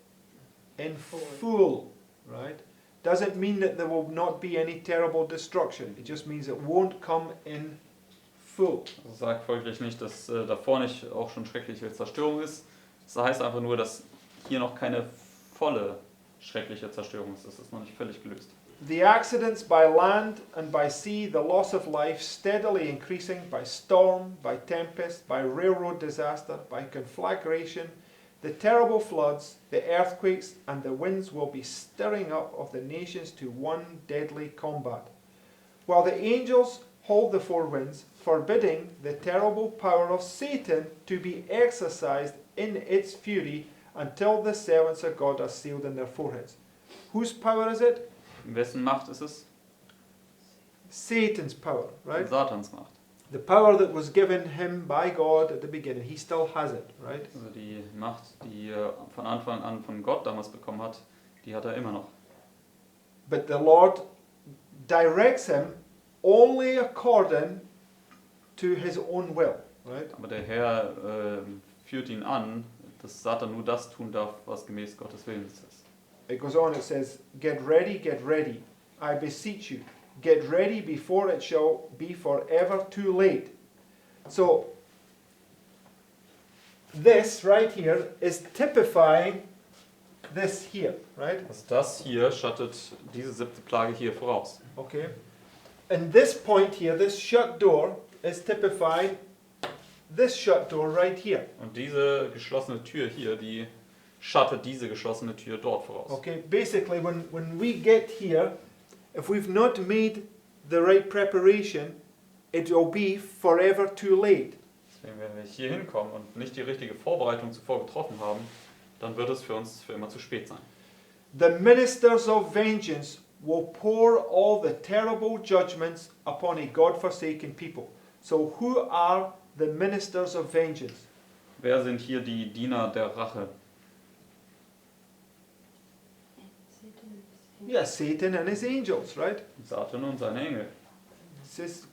In full. Right? Doesn't mean that there will not be any terrible destruction. It just means it won't come in full. Das sagt folglich nicht, dass davor nicht auch schon schreckliche Zerstörung ist. Das heißt einfach nur, dass hier noch keine volle schreckliche Zerstörung ist. Das ist noch nicht völlig gelöst. The accidents by land and by sea, the loss of life steadily increasing by storm, by tempest, by railroad disaster, by conflagration, the terrible floods, the earthquakes, and the winds will be stirring up of the nations to one deadly combat. While the angels hold the four winds, forbidding the terrible power of Satan to be exercised in its fury until the servants of God are sealed in their foreheads. Whose power is it? Wessen Macht ist es? Satan's power, right? Satans Macht. The power that was given him by God at the beginning. He still has it, right? Also die Macht, die er von Anfang an von Gott damals bekommen hat, die hat er immer noch. But the Lord directs him only according to his own will, right? Aber der Herr führt ihn an, dass Satan nur das tun darf, was gemäß Gottes Willens ist. It goes on, it says, get ready, I beseech you. Get ready before it shall be forever too late. So, this right here is typifying this here, right? Also das hier schattet diese 7. Plage hier voraus. Okay. And this point here, this shut door, is typifying this shut door right here. Und diese geschlossene Tür hier, die schattet diese geschlossene Tür dort voraus. Okay, basically when we get here, if we've not made the right preparation, it will be forever too late. Deswegen, wenn wir hier hinkommen und nicht die richtige Vorbereitung zuvor getroffen haben, dann wird es für uns für immer zu spät sein. The ministers of vengeance will pour all the terrible judgments upon a God-forsaken people. So who are the ministers of vengeance? Wer sind hier die Diener der Rache? Yes, Satan and his angels, right? Satan und seine Engel.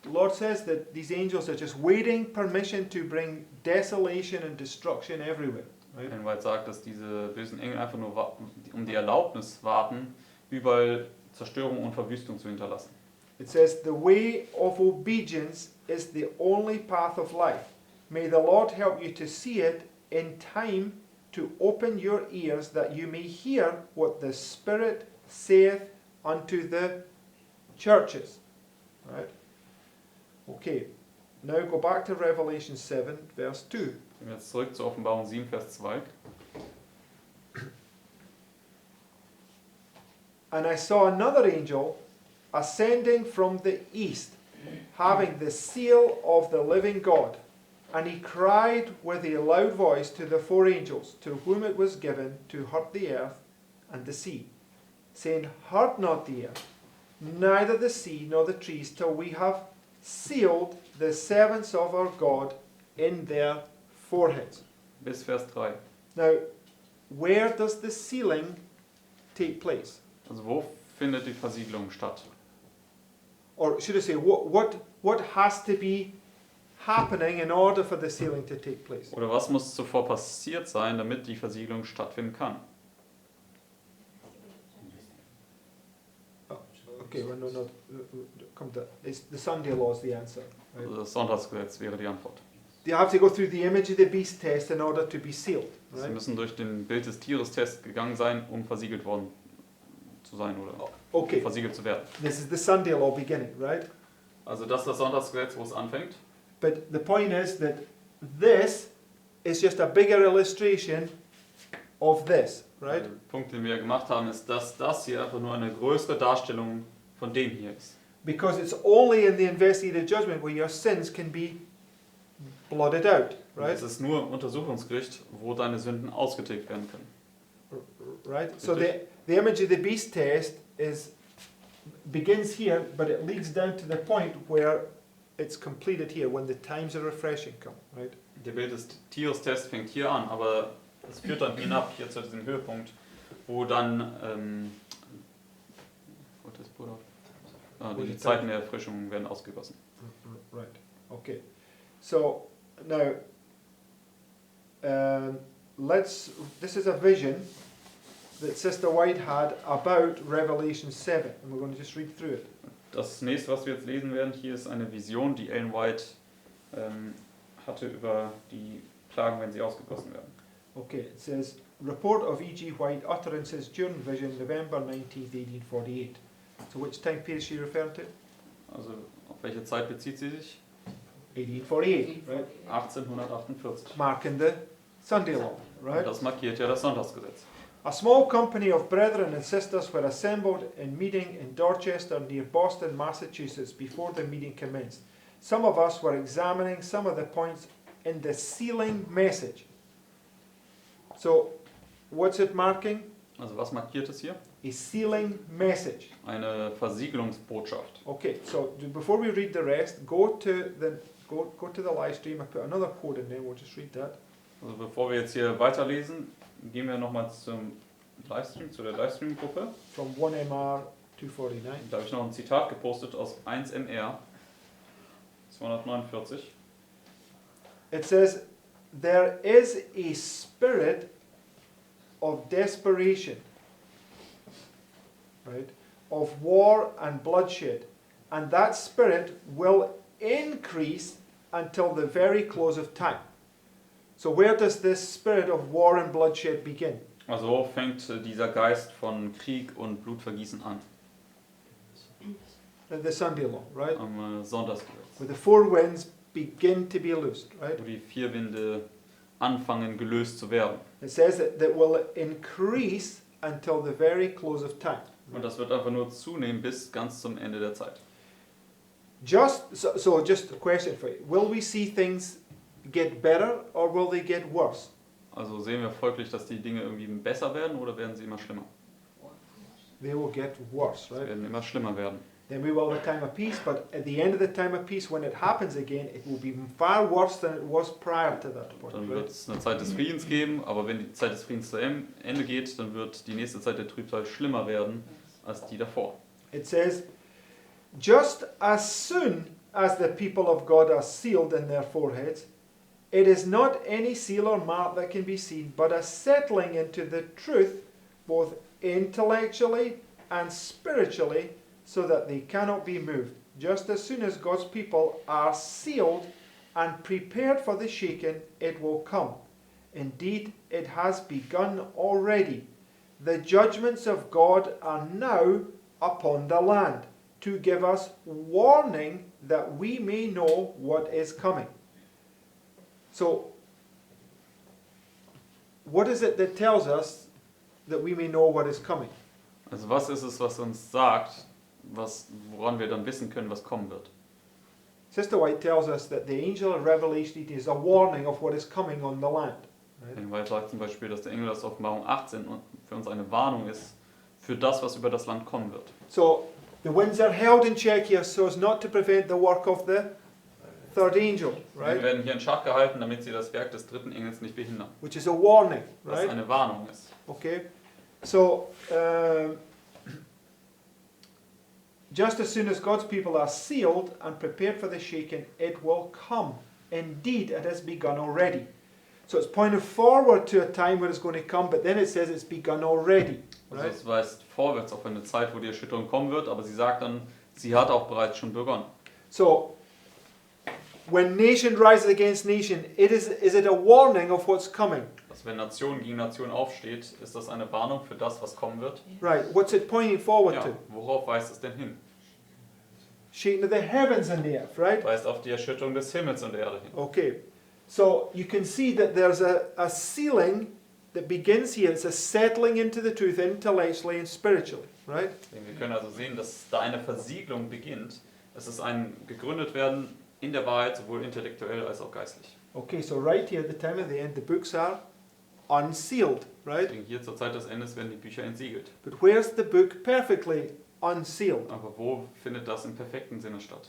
Lord says that these angels are just waiting permission to bring desolation and destruction everywhere, right? Denn weil sagt, dass diese bösen Engel einfach nur um die Erlaubnis warten, überall Zerstörung und Verwüstung zu hinterlassen. It says the way of obedience is the only path of life. May the Lord help you to see it in time to open your ears that you may hear what the Spirit saith unto the churches. Right? Okay. Now go back to Revelation 7, verse 2. Gehen wir jetzt zurück zur Offenbarung 7, Vers 2. And I saw another angel ascending from the east, having the seal of the living God. And he cried with a loud voice to the 4 angels, to whom it was given to hurt the earth and the sea, saying, hurt not the earth, neither the sea nor the trees, till we have sealed the servants of our God in their foreheads. Bis Vers 3. Now, where does the sealing take place? Also wo findet die Versiegelung statt? Or should I say, what has to be happening in order for the sealing to take place? Oder was muss zuvor passiert sein, damit die Versiegelung stattfinden kann? Okay, well, no, come to it's the Sunday law is the answer. Right? Also das Sonntagsgesetz wäre die Antwort. You have to go through the image of the beast test in order to be sealed. Sie Right? müssen durch den Bild des Tieres-Test gegangen sein, um versiegelt worden zu sein oder Okay, versiegelt zu werden. this is the Sunday law beginning, right? Also das ist das Sonntagsgesetz, wo es anfängt. But the point is that this is just a bigger illustration of this, right? Der Punkt, den wir gemacht haben, ist, dass das hier einfach nur eine größere Darstellung von dem hier ist. Because it's only in the investigative judgment where your sins can be blotted out, right? Es ist nur im Untersuchungsgericht, wo deine Sünden ausgetilgt werden können. Right? So the image of the beast test begins here, but it leads down to the point where it's completed here, when the times of refreshing come, right? Der Bild des Tieres-Test fängt hier an, aber es führt dann hinab, hier zu diesem Höhepunkt, wo dann die Zeiten der Erfrischung werden ausgegossen. Right. Okay. So now, this is a vision that Sister White had about Revelation 7, and we're going to just read through it. Das nächste, was wir jetzt lesen werden, hier ist eine Vision, die Ellen White hatte über die Plagen, wenn sie ausgegossen werden. Okay, it says, Report of E.G. White, Utterances during vision, November 19th, 1848. So which time period is she referring to? Also auf welche Zeit bezieht sie sich? 1848, right? 1848. Marking the Sunday law, Und right? das markiert ja das Sonntagsgesetz. A small company of brethren and sisters were assembled in meeting in Dorchester near Boston, Massachusetts before the meeting commenced. Some of us were examining some of the points in the sealing message. So, what's it marking? Also was markiert es hier? A sealing message. Eine Versiegelungsbotschaft. Okay, so before we read the rest, go to the live stream. I put another code in there. We'll just read that. Also bevor wir jetzt hier weiterlesen, gehen wir nochmal zum Livestream, zu der Livestream-Gruppe. From 1MR 249. Da habe ich noch ein Zitat gepostet aus 1MR 249. It says, there is a spirit of desperation, right, of war and bloodshed, and that spirit will increase until the very close of time. So where does this spirit of war and bloodshed begin? Also wo fängt dieser Geist von Krieg und Blutvergießen an? The Sunday law, right? Am Sonntagsgesetz. Where the four winds begin to be loosed, right? Wo die vier Winde anfangen gelöst zu werden. It says that will increase until the very close of time. Und das wird einfach nur zunehmen bis ganz zum Ende der Zeit. Just a question for you. Will we see things get better or will they get worse? Also sehen wir folglich, dass die Dinge irgendwie besser werden oder werden sie immer schlimmer? They will get worse, Sie right? werden immer schlimmer werden. Then we will have a time of peace, but at the end of the time of peace, when it happens again, it will be far worse than it was prior to that point. Dann Right? wird es eine Zeit des Friedens geben, aber wenn die Zeit des Friedens zu Ende geht, dann wird die nächste Zeit der Trübsal schlimmer werden als die davor. It says, just as soon as the people of God are sealed in their foreheads, it is not any seal or mark that can be seen, but a settling into the truth, both intellectually and spiritually, so that they cannot be moved. Just as soon as God's people are sealed and prepared for the shaking, it will come. Indeed, it has begun already. The judgments of God are now upon the land, to give us warning that we may know what is coming. So, what is it that tells us that we may know what is coming? Also was ist es, was uns sagt, woran wir dann wissen können, was kommen wird? Sister White tells us that the angel of Revelation is a warning of what is coming on the land. Right? In White sagt zum Beispiel, dass der Engel aus Offenbarung 18 für uns eine Warnung ist für das, was über das Land kommen wird. So, the winds are held in check here so as not to prevent the work of the third angel, Wir right? werden hier in Schach gehalten, damit sie das Werk des dritten Engels nicht behindern. Which is a warning, Was right? eine Warnung ist. Okay, so just as soon as God's people are sealed and prepared for the shaking, it will come. Indeed, it has begun already. So it's pointing forward to a time when it's going to come, but then it says it's begun already. Also Right? es weist vorwärts auf eine Zeit, wo die Erschütterung kommen wird, aber sie sagt dann, sie hat auch bereits schon begonnen. So when nation rises against nation, is it a warning of what's coming? Also wenn Nation gegen Nation aufsteht, ist das eine Warnung für das, was kommen wird. Right. What's it pointing forward Ja, to? worauf weist es denn hin? Shaking of the heavens and the earth, right? Weist auf die Erschütterung des Himmels und der Erde hin. Okay. So you can see that there's a sealing that begins here. It's a settling into the truth intellectually and spiritually, right? Wir können also sehen, dass da eine Versiegelung beginnt. Es ist ein gegründet werden in der Wahrheit, sowohl intellektuell als auch geistlich. Okay, so right here at the time of the end, the books are unsealed, right? Deswegen hier zur Zeit des Endes werden die Bücher entsiegelt. But where's the book perfectly unsealed? Aber wo findet das im perfekten Sinne statt?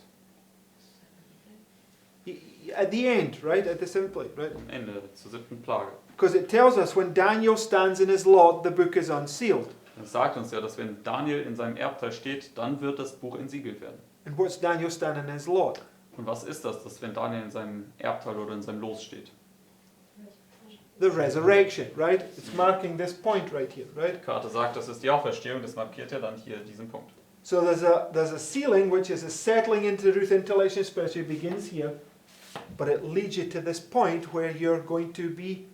At the end, right? At the seventh place, right? Am Ende, zur 7. Plage. Because it tells us when Daniel stands in his lot, the book is unsealed. Es sagt uns ja, dass wenn Daniel in seinem Erbteil steht, dann wird das Buch entsiegelt werden. And what's Daniel standing in his lot? Und was ist das, dass wenn Daniel in seinem Erbteil oder in seinem Los steht? The resurrection, right? It's marking this point right here, right? Die Karte sagt, das ist die Auferstehung, das markiert ja dann hier diesen Punkt. So there's a sealing which is a settling into truth, intellectual, spiritual. It begins here, but it leads you to this point where you're going to be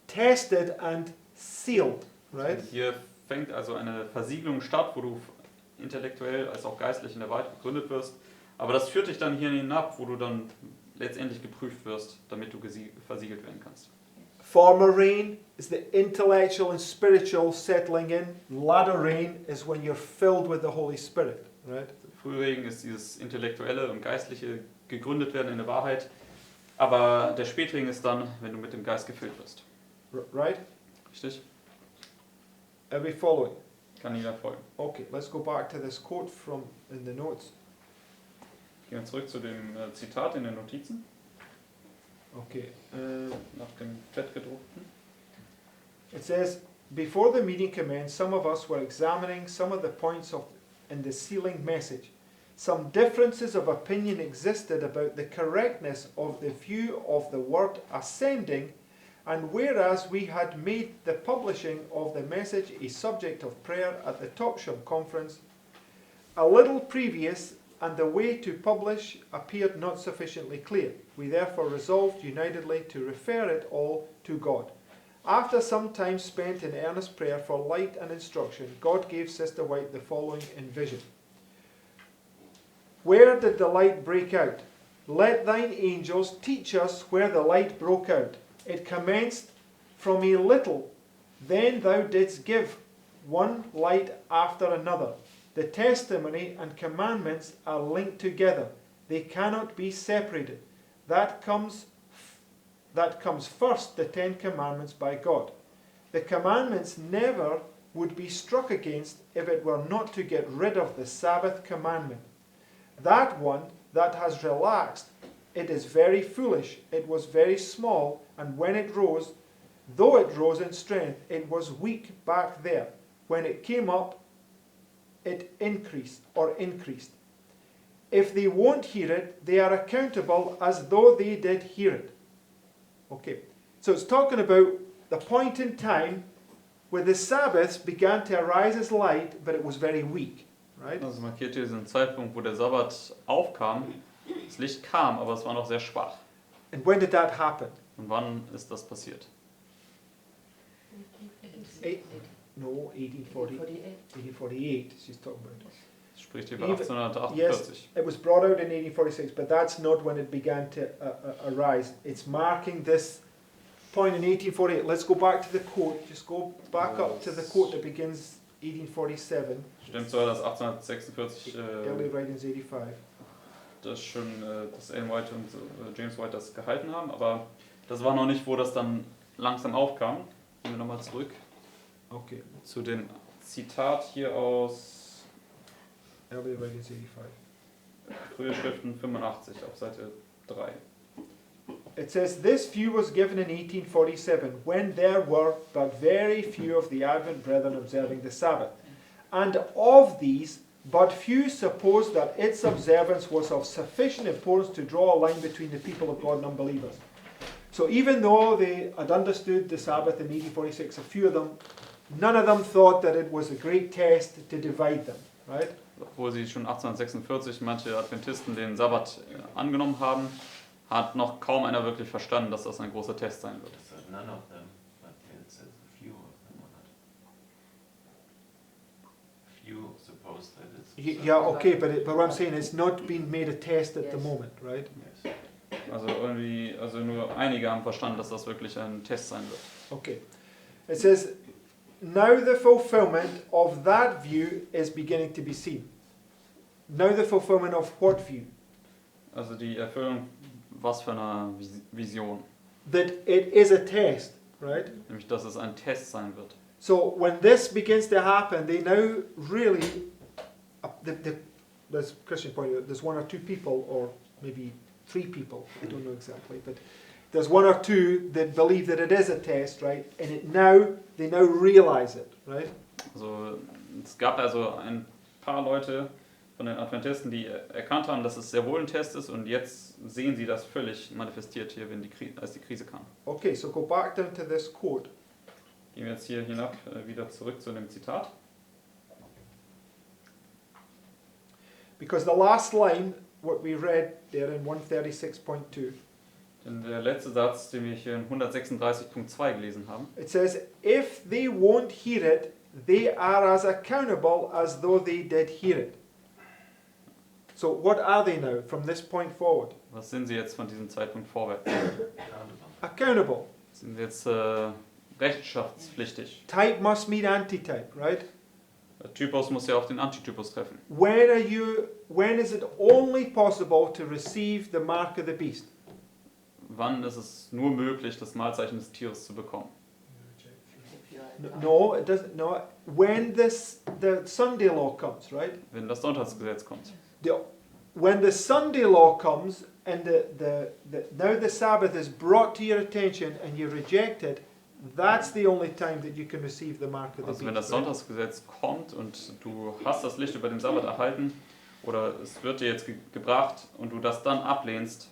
tested and sealed, right? Hier fängt also eine Versiegelung statt, wo du intellektuell als auch geistlich in der Wahrheit gegründet wirst. Aber das führt dich dann hier hinab, wo du dann letztendlich geprüft wirst, damit du versiegelt werden kannst. Former rain is the intellectual and spiritual settling in. Latter rain is when you're filled with the Holy Spirit, right? Frühregen ist dieses intellektuelle und geistliche gegründet werden in der Wahrheit. Aber der Spätregen ist dann, wenn du mit dem Geist gefüllt wirst. Right? Richtig? Are we following? Kann jeder folgen. Okay, let's go back to this quote from in the notes. Gehen wir zurück zu dem Zitat in den Notizen, Okay. nach dem Fettgedruckten. It says, before the meeting commenced, some of us were examining some of the points in the sealing message. Some differences of opinion existed about the correctness of the view of the word ascending, and whereas we had made the publishing of the message a subject of prayer at the Topsham conference, a little previous, and the way to publish appeared not sufficiently clear. We therefore resolved unitedly to refer it all to God. After some time spent in earnest prayer for light and instruction, God gave Sister White the following in vision. Where did the light break out? Let thine angels teach us where the light broke out. It commenced from a little, then thou didst give one light after another. The testimony and commandments are linked together. They cannot be separated. That comes first, the 10 Commandments by God. The commandments never would be struck against if it were not to get rid of the Sabbath commandment. That one that has relaxed, it is very foolish. It was very small, and when it rose, though it rose in strength, it was weak back there. When it came up, it increased. If they won't hear it, they are accountable as though they did hear it. Okay, so it's talking about the point in time where the Sabbaths began to arise as light, but it was very weak, right? Also markiert hier diesen Zeitpunkt, wo der Sabbat aufkam. Das Licht kam, aber es war noch sehr schwach. And when did that happen? Und wann ist das passiert? 1848. She's talking about. Das spricht hier über Yes, 1848. it was brought out in 1846, but that's not when it began to arise. It's marking this point in 1848. Let's go back to the quote. Just go back up to the quote that begins 1847. Stimmt zwar, dass 1846 Early writings 85. dass schon dass Ellen White und James White das gehalten haben, aber das war noch nicht, wo das dann langsam aufkam. Gehen wir nochmal zurück Okay. zu dem Zitat hier aus Early writings 85. Frühe Schriften 85 auf Seite 3. It says, this view was given in 1847, when there were but very few of the Advent brethren observing the Sabbath. And of these, but few supposed that its observance was of sufficient importance to draw a line between the people of God and unbelievers. So even though they had understood the Sabbath in 1846, a few of them, none of them thought that it was a great test to divide them, right? Obwohl sie schon 1846 manche Adventisten den Sabbat angenommen haben, hat noch kaum einer wirklich verstanden, dass das ein großer Test sein wird. So none of them, but it says a few of them or not. Few suppose that it's. Yeah, okay, but what I'm saying, it's not been made a test at the Yes. moment, right? Yes. Also nur einige haben verstanden, dass das wirklich ein Test sein wird. Okay. It says, now the fulfillment of that view is beginning to be seen. Now the fulfillment of what view? Also die Erfüllung, was für eine Vision. That it is a test, right? Nämlich, dass es ein Test sein wird. So when this begins to happen, they now really, there's Christian point out, there's one or two people, or maybe 3 people, I don't know exactly, but there's 1 or 2 that believe that it is a test, right? And they now realize it, right? Also es gab also ein paar Leute von den Adventisten, die erkannt haben, dass es sehr wohl ein Test ist, und jetzt sehen sie das völlig manifestiert hier, als die Krise kam. Okay, so go back down to this quote. Gehen wir jetzt hier hinab wieder zurück zu dem Zitat. Because the last line, what we read there in 136.2, Denn der letzte Satz, den wir hier in 136.2 gelesen haben, it says, if they won't hear it, they are as accountable as though they did hear it. So what are they now from this point forward? was sind sie jetzt von diesem Zeitpunkt vorwärts? Accountable. sind jetzt rechenschaftspflichtig. Type must meet antitype, right? Der Typus muss ja auf den Antitypus treffen. When is it only possible to receive the mark of the beast? Wann ist es nur möglich, das Malzeichen des Tieres zu bekommen? If you are No, it doesn't. No, when the Sunday law comes, right? Wenn das Sonntagsgesetz kommt. When the Sunday law comes and now the Sabbath is brought to your attention and you reject it, that's the only time that you can receive the mark of the Also wenn beast. das Sonntagsgesetz kommt und du hast das Licht über dem Sabbat erhalten oder es wird dir jetzt gebracht und du das dann ablehnst,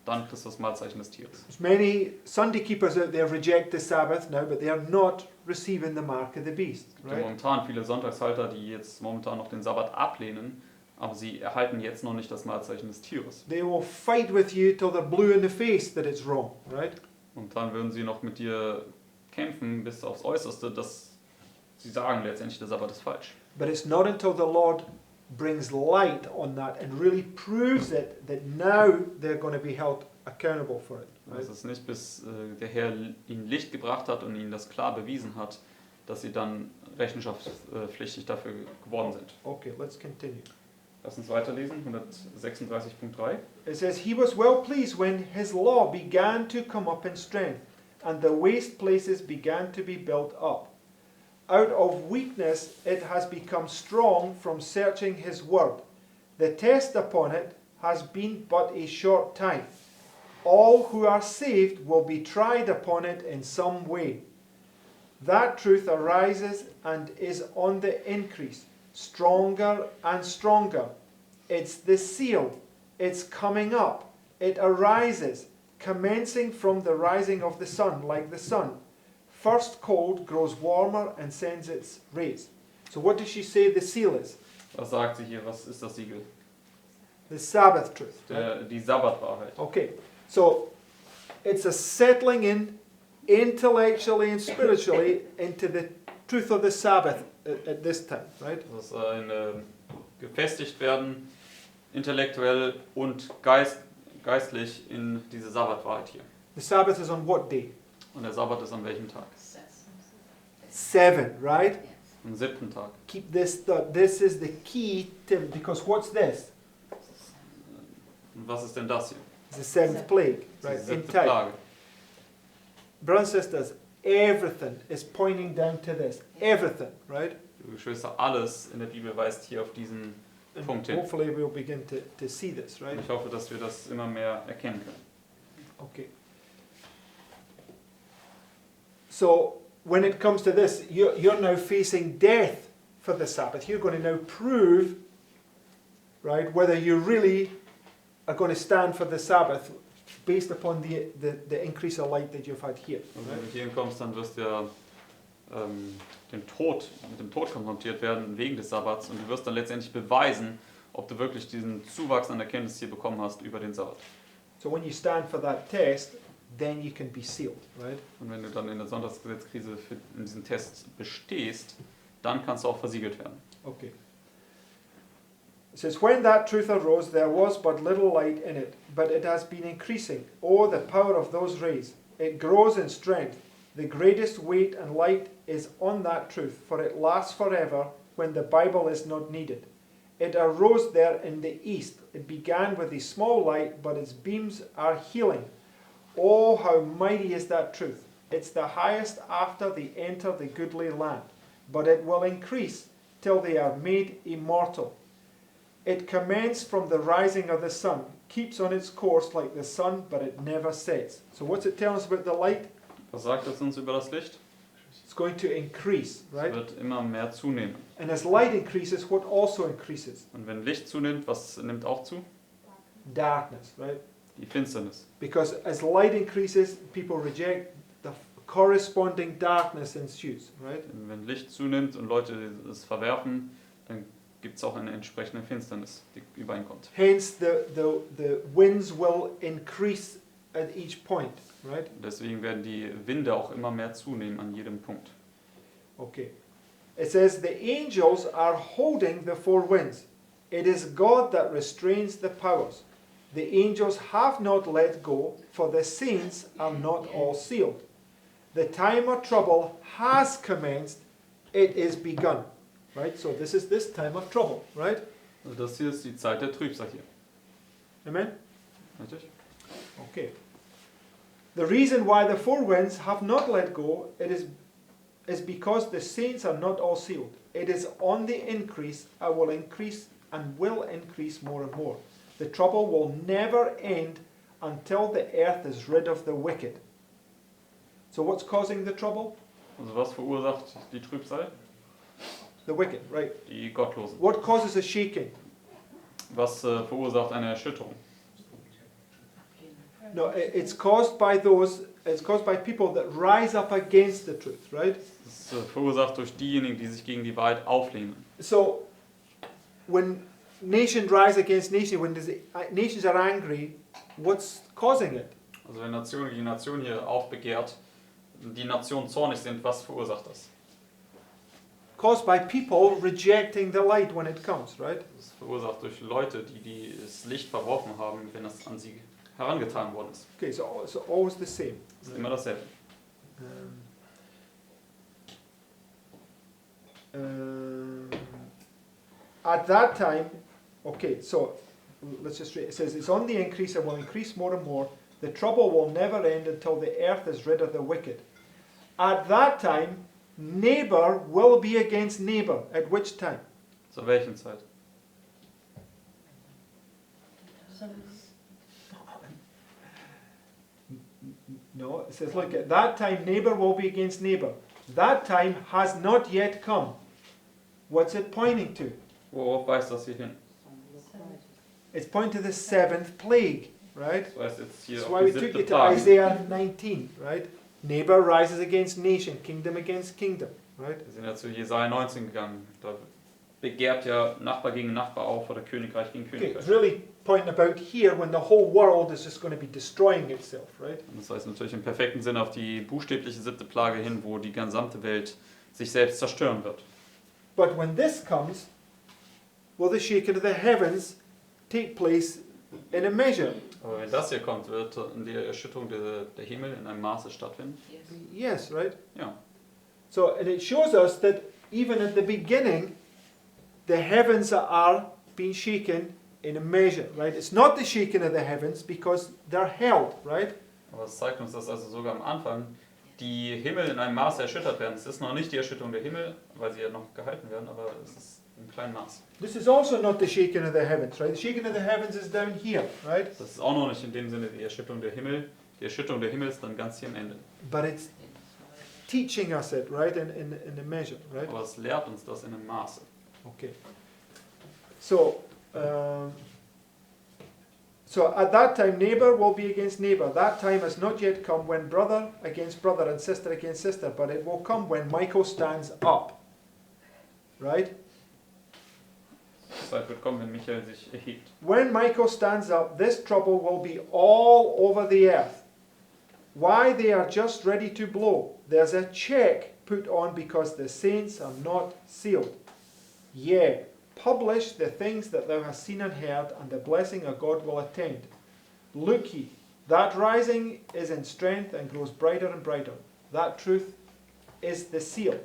dann kriegst du das Malzeichen des Tieres. There's many Sunday keepers out there reject the Sabbath now, but they are not receiving the mark of the beast, Es gibt right? momentan viele Sonntagshalter, die jetzt momentan noch den Sabbat ablehnen, aber sie erhalten jetzt noch nicht das Malzeichen des Tieres. They will fight with you till they're blue in the face that it's wrong, right? Und dann würden sie noch mit dir kämpfen bis aufs Äußerste, dass sie sagen letztendlich, der Sabbat ist falsch. But it's not until the Lord brings light on that and really proves it that now they're going to be held accountable for it. Right? Es ist nicht, bis der Herr ihnen Licht gebracht hat und ihnen das klar bewiesen hat, dass sie dann rechenschaftspflichtig dafür geworden sind. Okay, let's continue. Lass uns weiterlesen, 136.3. It says, He was well pleased when His law began to come up in strength, and the waste places began to be built up. Out of weakness it has become strong from searching His word. The test upon it has been but a short time. All who are saved will be tried upon it in some way. That truth arises and is on the increase, stronger and stronger. It's the seal. It's coming up. It arises, commencing from the rising of the sun, like the sun. First cold grows warmer and sends its rays. So what does she say the seal is? Was sagt sie hier? Was ist das Siegel? The Sabbath truth. Right? Die Sabbatwahrheit. Okay, so it's a settling in intellectually and spiritually into the truth of the Sabbath at this time, right? Das ist ein gefestigt werden, intellektuell und geistlich in diese Sabbatwahrheit hier. The Sabbath is on what day? Und der Sabbat ist an welchem Tag? 7, right? Yes. Am 7. Tag. Keep this thought. This is the key to, because what's this? Und was ist denn das hier? It's the seventh plague, Das right? ist die In 7. time. Plage. Brothers and sisters, everything is pointing down to this. Everything, right? Liebe Geschwister, alles in der Bibel weist hier auf diesen And Punkt hin. hopefully we'll begin to see this, right? Und ich hoffe, dass wir das immer mehr erkennen können. Okay. So when it comes to this, you're now facing death for the Sabbath. You're going to now prove, right, whether you really are going to stand for the Sabbath based upon the increase of light that you've had here. Also Right? wenn du hierhin kommst, dann wirst du ja mit dem Tod konfrontiert werden wegen des Sabbats und du wirst dann letztendlich beweisen, ob du wirklich diesen Zuwachs an Erkenntnis hier bekommen hast über den Sabbat. So when you stand for that test, then you can be sealed, right? Und wenn du dann in der Sonntagsgesetzkrise in diesem Test bestehst, dann kannst du auch versiegelt werden. Okay. It says, when that truth arose, there was but little light in it, but it has been increasing. Oh, the power of those rays! It grows in strength. The greatest weight and light is on that truth, for it lasts forever when the Bible is not needed. It arose there in the east. It began with a small light, but its beams are healing. Oh, how mighty is that truth! It's the highest after they enter the goodly land, but it will increase till they are made immortal. It commenced from the rising of the sun, keeps on its course like the sun, but it never sets. So what's it telling us about the light? Was sagt es uns über das Licht? It's going to increase, Es right? wird immer mehr zunehmen. And as light increases, what also increases? Und wenn Licht zunimmt, was nimmt auch zu? Darkness, right? Die Finsternis. Because as light increases, people reject, the corresponding darkness ensues, right? Und wenn Licht zunimmt und Leute es verwerfen, dann gibt es auch eine entsprechende Finsternis, die übereinkommt. Hence, the winds will increase at each point, right? Deswegen werden die Winde auch immer mehr zunehmen an jedem Punkt. Okay. It says, the angels are holding the four winds. It is God that restrains the powers. The angels have not let go, for the saints are not all sealed. the time of trouble has commenced, it is begun. Right? So this is this time of trouble, right? Also das hier ist die Zeit der Trübsal hier. Amen? Richtig? Okay. The reason why the four winds have not let go, is because the saints are not all sealed. It is on the increase, I will increase and will increase more and more. The trouble will never end until the earth is rid of the wicked. So what's causing the trouble? Also was verursacht die Trübsal? The wicked, right? Die Gottlosen. What causes a shaking? Was verursacht eine Erschütterung? No, it's caused by people that rise up against the truth, right? Das ist verursacht durch diejenigen, die sich gegen die Wahrheit auflehnen. So, when nation rise against nation, when nations are angry, what's causing it? Also wenn Nation gegen Nation hier aufbegehrt, die Nationen zornig sind, was verursacht das? Caused by people rejecting the light when it comes, right? Das ist verursacht durch Leute, die das Licht verworfen haben, wenn es an sie herangetan worden ist. Okay, so always the same. Das ist immer dasselbe. At that time, okay, so let's just read. It says, it's on the increase and will increase more and more. The trouble will never end until the earth is rid of the wicked. At that time, neighbor will be against neighbor. At which time? Zu welchen Zeit? No, it says, look, at that time, neighbor will be against neighbor. That time has not yet come. What's it pointing to? Worauf weist das hier hin? It's pointing to the seventh plague, right? Das weist jetzt hier That's auf why die we took 7. you to Plage. Isaiah 19, right? Neighbor rises against nation, kingdom against kingdom, right? Wir sind ja zu Jesaja 19 gegangen. Da begehrt ja Nachbar gegen Nachbar auf oder Königreich gegen Okay, Königreich. it's really pointing about here when the whole world is just going to be destroying itself, right? Und das weist natürlich im perfekten Sinne auf die buchstäbliche 7. Plage hin, wo die gesamte Welt sich selbst zerstören wird. But when this comes, will the shaking of the heavens take place in a measure? Aber wenn das hier kommt, wird die Erschütterung der Himmel in einem Maße stattfinden. Yes, right? Ja. So, and it shows us that even at the beginning, the heavens are being shaken in a measure, right? It's not the shaking of the heavens because they're held, right? Aber es zeigt uns, dass also sogar am Anfang die Himmel in einem Maße erschüttert werden. Es ist noch nicht die Erschütterung der Himmel, weil sie ja noch gehalten werden, aber es ist in kleinem Maß. This is also not the shaking of the heavens, right? The shaking of the heavens is down here, right? Das ist auch noch nicht in dem Sinne die Erschütterung der Himmel. Die Erschütterung der Himmel ist dann ganz hier am Ende. But it's teaching us it, right? In a measure, right? Aber es lehrt uns das in einem Maße. Okay. So, so at that time, neighbor will be against neighbor. That time has not yet come when brother against brother and sister against sister, but it will come when Michael stands up. Right? Die Zeit wird kommen, wenn Michael sich erhebt. When Michael stands up, this trouble will be all over the earth. Why they are just ready to blow. There's a check put on because the saints are not sealed. Yea, publish the things that thou hast seen and heard, and the blessing of God will attend. Look ye, that rising is in strength and grows brighter and brighter. That truth is the seal.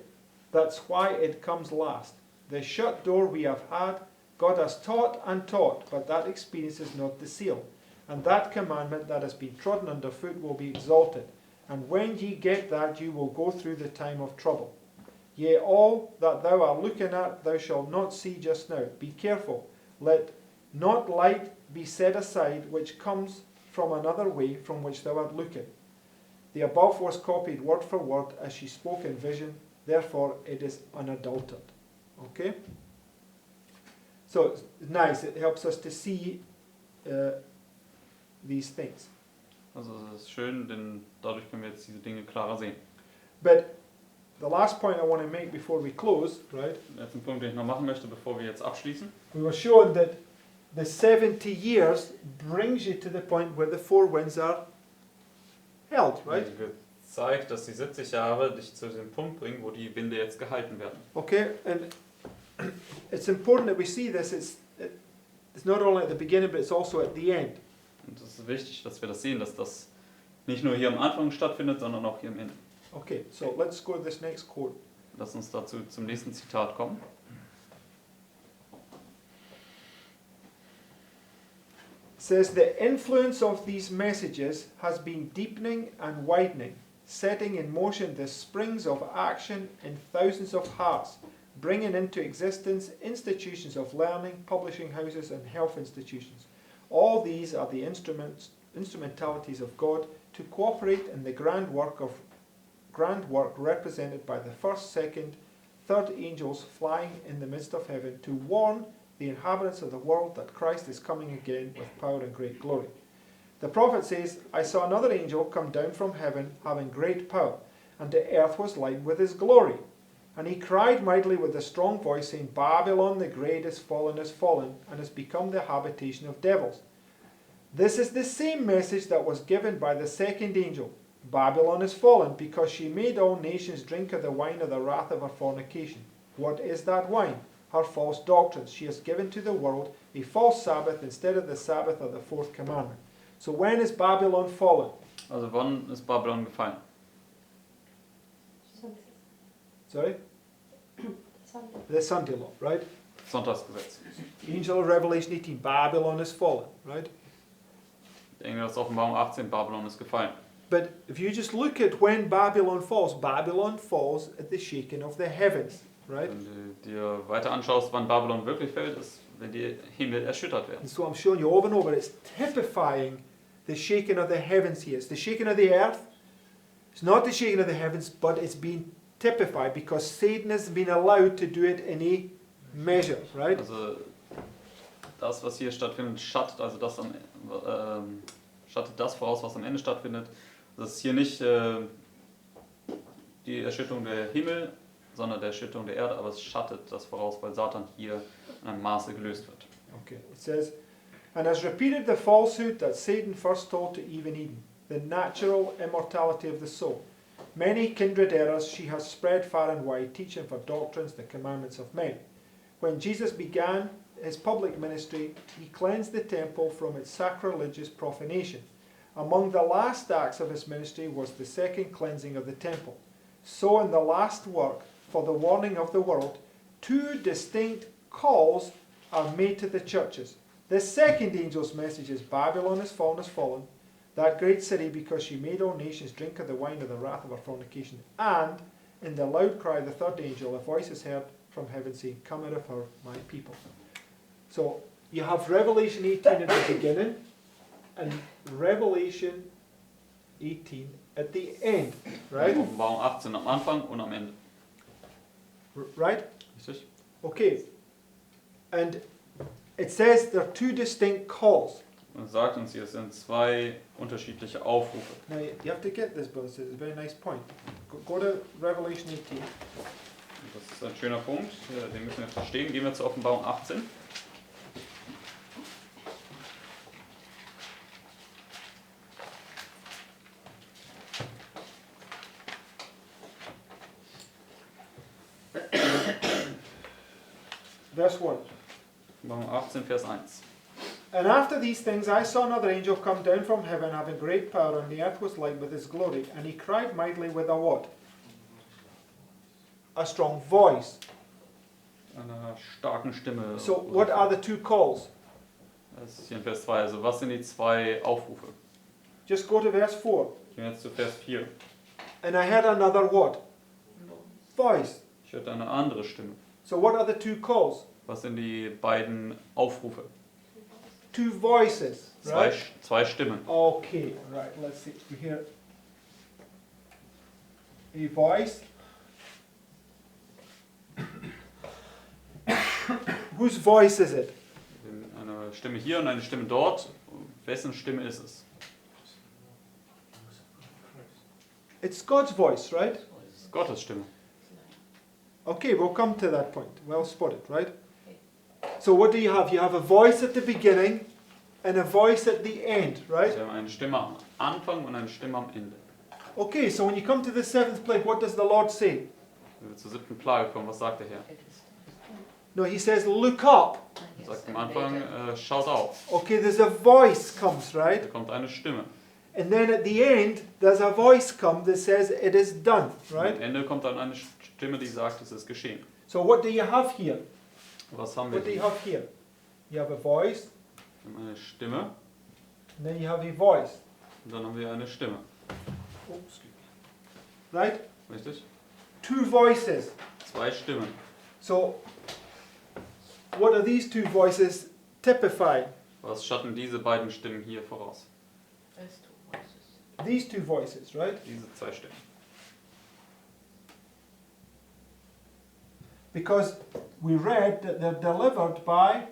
That's why it comes last. The shut door we have had, God has taught and taught, but that experience is not the seal. And that commandment that has been trodden underfoot will be exalted. And when ye get that, you will go through the time of trouble. Yea, all that thou art looking at, thou shalt not see just now. Be careful. Let not light be set aside, which comes from another way from which thou art looking. The above was copied word for word as she spoke in vision. Therefore, it is unadulterated. Okay? So, it's nice. It helps us to see these things. Also es ist schön, denn dadurch können wir jetzt diese Dinge klarer sehen. But the last point I want to make before we close, right? Der letzte Punkt, den ich noch machen möchte, bevor wir jetzt abschließen. We were shown that the 70 years brings you to the point where the four winds are held, right? Also gezeigt, dass die 70 Jahre dich zu dem Punkt bringen, wo die Winde jetzt gehalten werden. Okay, and it's important that we see this. It's not only at the beginning, but it's also at the end. Und es ist wichtig, dass wir das sehen, dass das nicht nur hier am Anfang stattfindet, sondern auch hier am Ende. Okay, so let's go to this next quote. Lass uns dazu zum nächsten Zitat kommen. It says, the influence of these messages has been deepening and widening, setting in motion the springs of action in thousands of hearts, bringing into existence institutions of learning, publishing houses, and health institutions. All these are the instrumentalities of God to cooperate in the grand work represented by the first, second, third angels flying in the midst of heaven to warn the inhabitants of the world that Christ is coming again with power and great glory. The prophet says, I saw another angel come down from heaven having great power, and the earth was lightened with his glory. And he cried mightily with a strong voice, saying, Babylon the great is fallen, and has become the habitation of devils. This is the same message that was given by the second angel. Babylon is fallen, because she made all nations drink of the wine of the wrath of her fornication. What is that wine? Her false doctrines. She has given to the world a false Sabbath instead of the Sabbath of the fourth commandment. So when is Babylon fallen? Also wann ist Babylon gefallen? Sorry? The Sunday law, right? Sonntagsgesetz. Angel of Revelation 18, Babylon is fallen, right? Der Engel aus Offenbarung 18, Babylon ist gefallen. But if you just look at when Babylon falls at the shaking of the heavens, right? Wenn du dir weiter anschaust, wann Babylon wirklich fällt, ist, wenn die Himmel erschüttert werden. And so I'm showing you over and over, it's typifying the shaking of the heavens here. It's the shaking of the earth. It's not the shaking of the heavens, but it's being typified because Satan has been allowed to do it in a measure, right? Also das, was hier stattfindet, schattet also das schattet das voraus, was am Ende stattfindet. Das ist hier nicht die Erschütterung der Himmel, sondern der Erschütterung der Erde, aber es schattet das voraus, weil Satan hier in einem Maße gelöst wird. Okay, it says, and has repeated the falsehood that Satan first told to Eve in Eden, the natural immortality of the soul. Many kindred errors she has spread far and wide, teaching for doctrines the commandments of men. When Jesus began his public ministry, he cleansed the temple from its sacrilegious profanation. Among the last acts of his ministry was the second cleansing of the temple. So in the last work, for the warning of the world, two distinct calls are made to the churches. The second angel's message is Babylon is fallen, that great city, because she made all nations drink of the wine of the wrath of her fornication. And in the loud cry of the third angel, a voice is heard from heaven saying, come out of her, my people. So you have Revelation 18 at the beginning and Revelation 18 at the end, right? Offenbarung 18 am Anfang und am Ende. Right? Richtig? Okay. And it says there are two distinct calls. Und sagt uns hier, es sind zwei unterschiedliche Aufrufe. Now you have to get this, brothers. It's a very nice point. Go to Revelation 18. Und das ist ein schöner Punkt, den müssen wir verstehen. Gehen wir zur Offenbarung 18. Verse 1. Offenbarung 18, Vers 1. And after these things I saw another angel come down from heaven, having great power, and the earth was light with his glory. And he cried mightily with a what? A strong voice. Einer starken Stimme. So what are the two calls? Das ist hier in Vers 2. Also was sind die zwei Aufrufe? Just go to verse 4. Gehen wir jetzt zu Vers 4. And I heard another what? Voice. Ich hörte eine andere Stimme. So what are the two calls? Was sind die beiden Aufrufe? Two voices, right? Zwei Stimmen. Okay, right, let's see. We hear a voice. Whose voice is it? Eine Stimme hier und eine Stimme dort. Wessen Stimme ist es? It's God's voice, right? Es ist Gottes Stimme. Okay, we'll come to that point. Well spotted, right? So what do you have? You have a voice at the beginning and a voice at the end, right? Wir haben eine Stimme am Anfang und eine Stimme am Ende. Okay, so when you come to the seventh plague, what does the Lord say? Wenn wir zur 7. Plage kommen, was sagt der Herr? No, he says, look up. Er sagt am Anfang, schaut auf. Okay, there's a voice comes, Da right? kommt eine Stimme. And then at the end, there's a voice come that says it is done, Am right? Ende kommt dann eine Stimme, die sagt, es ist geschehen. So what do you have here? Was haben wir What do you hier? have here? You have a voice, Wir haben eine Stimme and then you have a voice, und dann haben wir eine Stimme. right? Richtig? Two voices. 2 Stimmen. So what are these two voices typifying? Was schatten diese beiden Stimmen hier voraus? There's two voices. These two voices, right? Diese 2 Stimmen. Because we read that they're delivered by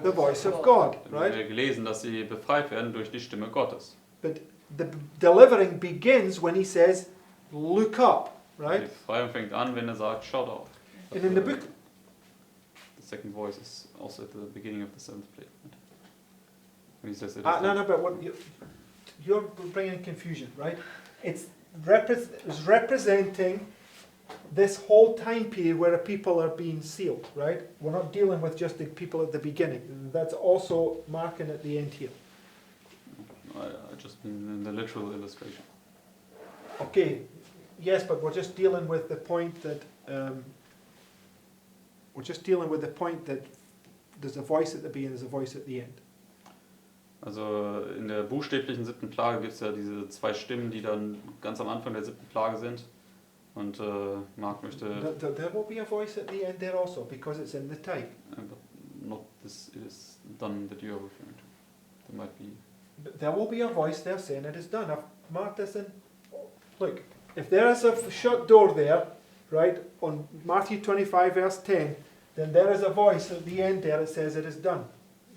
the voice of God, Dann haben right? wir gelesen, dass sie befreit werden durch die Stimme Gottes. But the delivering begins when he says, look up, Die right? Befreiung fängt an, wenn er sagt, schaut auf. And in the book, The second voice is also at the beginning of the 7th plague. Right? When he says it is no, done. no, but what you're bringing confusion, right? It's representing this whole time period where the people are being sealed, right? We're not dealing with just the people at the beginning. That's also marking at the end here. I just mean in the literal illustration. Okay, yes, but we're just dealing with the point that there's a voice at the beginning, there's a voice at the end. Also in der buchstäblichen 7. Plage gibt es ja diese 2 Stimmen, die dann ganz am Anfang der 7. Plage sind. Und Mark möchte, There will be a voice at the end there also, because it's in the time. but not this is done that you are referring to. There might be. There will be a voice there saying it is done. I've marked this in. Look, if there is a shut door there, right, on Matthew 25 verse 10, then there is a voice at the end there that says it is done.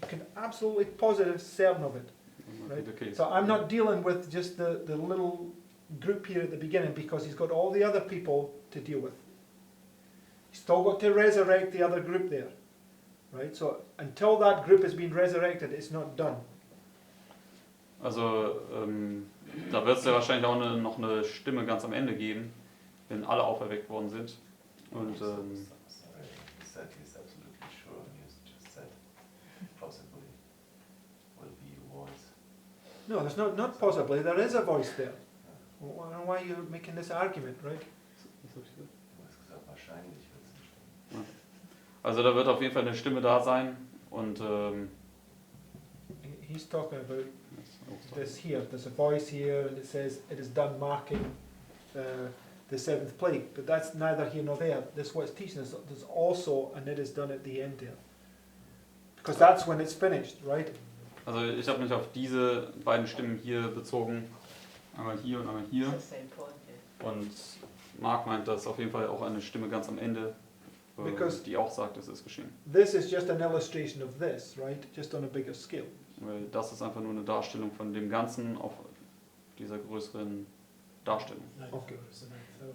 You can absolutely positive certain of it. That might Right. be the case. So I'm not dealing with just the little group here at the beginning because he's got all the other people to deal with. He's still got to resurrect the other group there. Right? So until that group has been resurrected, it's not done. Also da wird es ja wahrscheinlich auch noch eine Stimme ganz am Ende geben, wenn alle auferweckt worden sind. Und Sorry, he said he's absolutely sure, and he just said possibly will be a voice. No, there's not possibly. There is a voice there. Why are you making this argument, right? Du hast gesagt, wahrscheinlich wird es nicht stimmen. also da wird auf jeden Fall eine Stimme da sein und He's talking about this here. There's a voice here, and it says it is done, marking the 7th plague. But that's neither here nor there. This what's teaching us. There's also an it is done at the end there, because that's when it's finished, right? also ich habe mich auf diese beiden Stimmen hier bezogen, einmal hier und einmal hier. It's the same point, yeah. Und Mark meint, dass auf jeden Fall auch eine Stimme ganz am Ende, Because- die auch sagt, es ist geschehen. This is just an illustration of this, right? Just on a bigger scale. Weil das ist einfach nur eine Darstellung von dem Ganzen auf dieser größeren Darstellung. Okay. It's the 9th hour.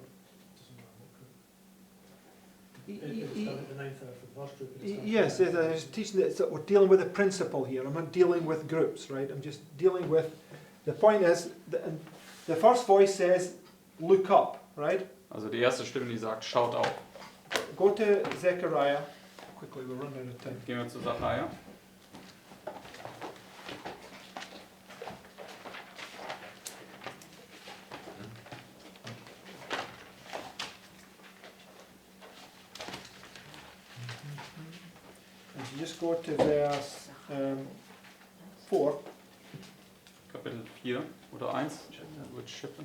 Doesn't matter what group. It's done at the 9th hour for the first group. and it's done Yes, for the it's teaching that we're dealing with a principle here. I'm not dealing with groups, right? I'm just dealing with. The point is, the first voice says, "Look up," right? Also die erste Stimme, die sagt, schaut auf. Go to Zechariah. Quickly, we're running out of time. Gehen wir zu Sacharja. And you just go to verse 4. Kapitel 4 oder 1. Chapter. Which chapter?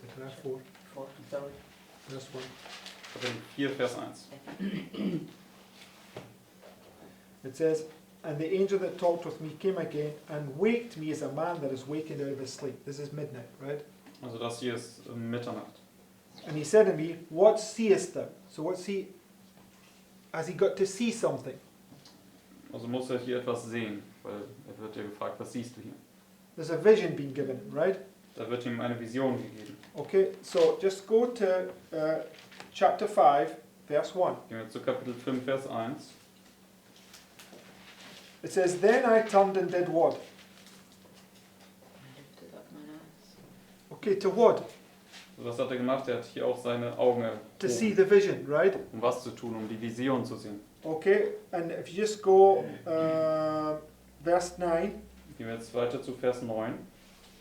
Zechariah 4, Sorry. verse 1. Kapitel 4, Vers 1. It says, "And the angel that talked with me came again and waked me as a man that is wakened out of his sleep." This is midnight, right? Also das hier ist Mitternacht. And he said to me, "What seest thou?" So has he got to see something? Also muss er hier etwas sehen, weil er wird ja gefragt, was siehst du hier? There's a vision being given him, right? Da wird ihm eine Vision gegeben. Okay, so just go to chapter 5, verse 1. Gehen wir zu Kapitel 5, Vers 1. It says, "Then I turned and did what?" I lifted up mine eyes. Okay, to what? So, was hat er gemacht? Er hat hier auch seine Augen To see erhoben, the vision, right? um was zu tun, um die Vision zu sehen. Okay, and if you just go verse 9, Gehen Gehen wir jetzt weiter zu Vers 9.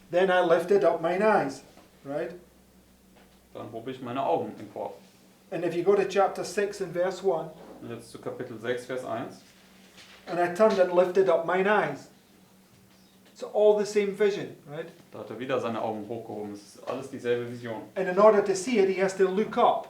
Then I lifted up mine eyes, right? Dann hob ich meine Augen empor. And if you go to chapter 6 and verse 1, Und jetzt zu Kapitel 6, Vers 1. and I turned and lifted up mine eyes. It's all the same vision, right? Da hat er wieder seine Augen hochgehoben. Es ist alles dieselbe Vision. And in order to see it, he has to look up.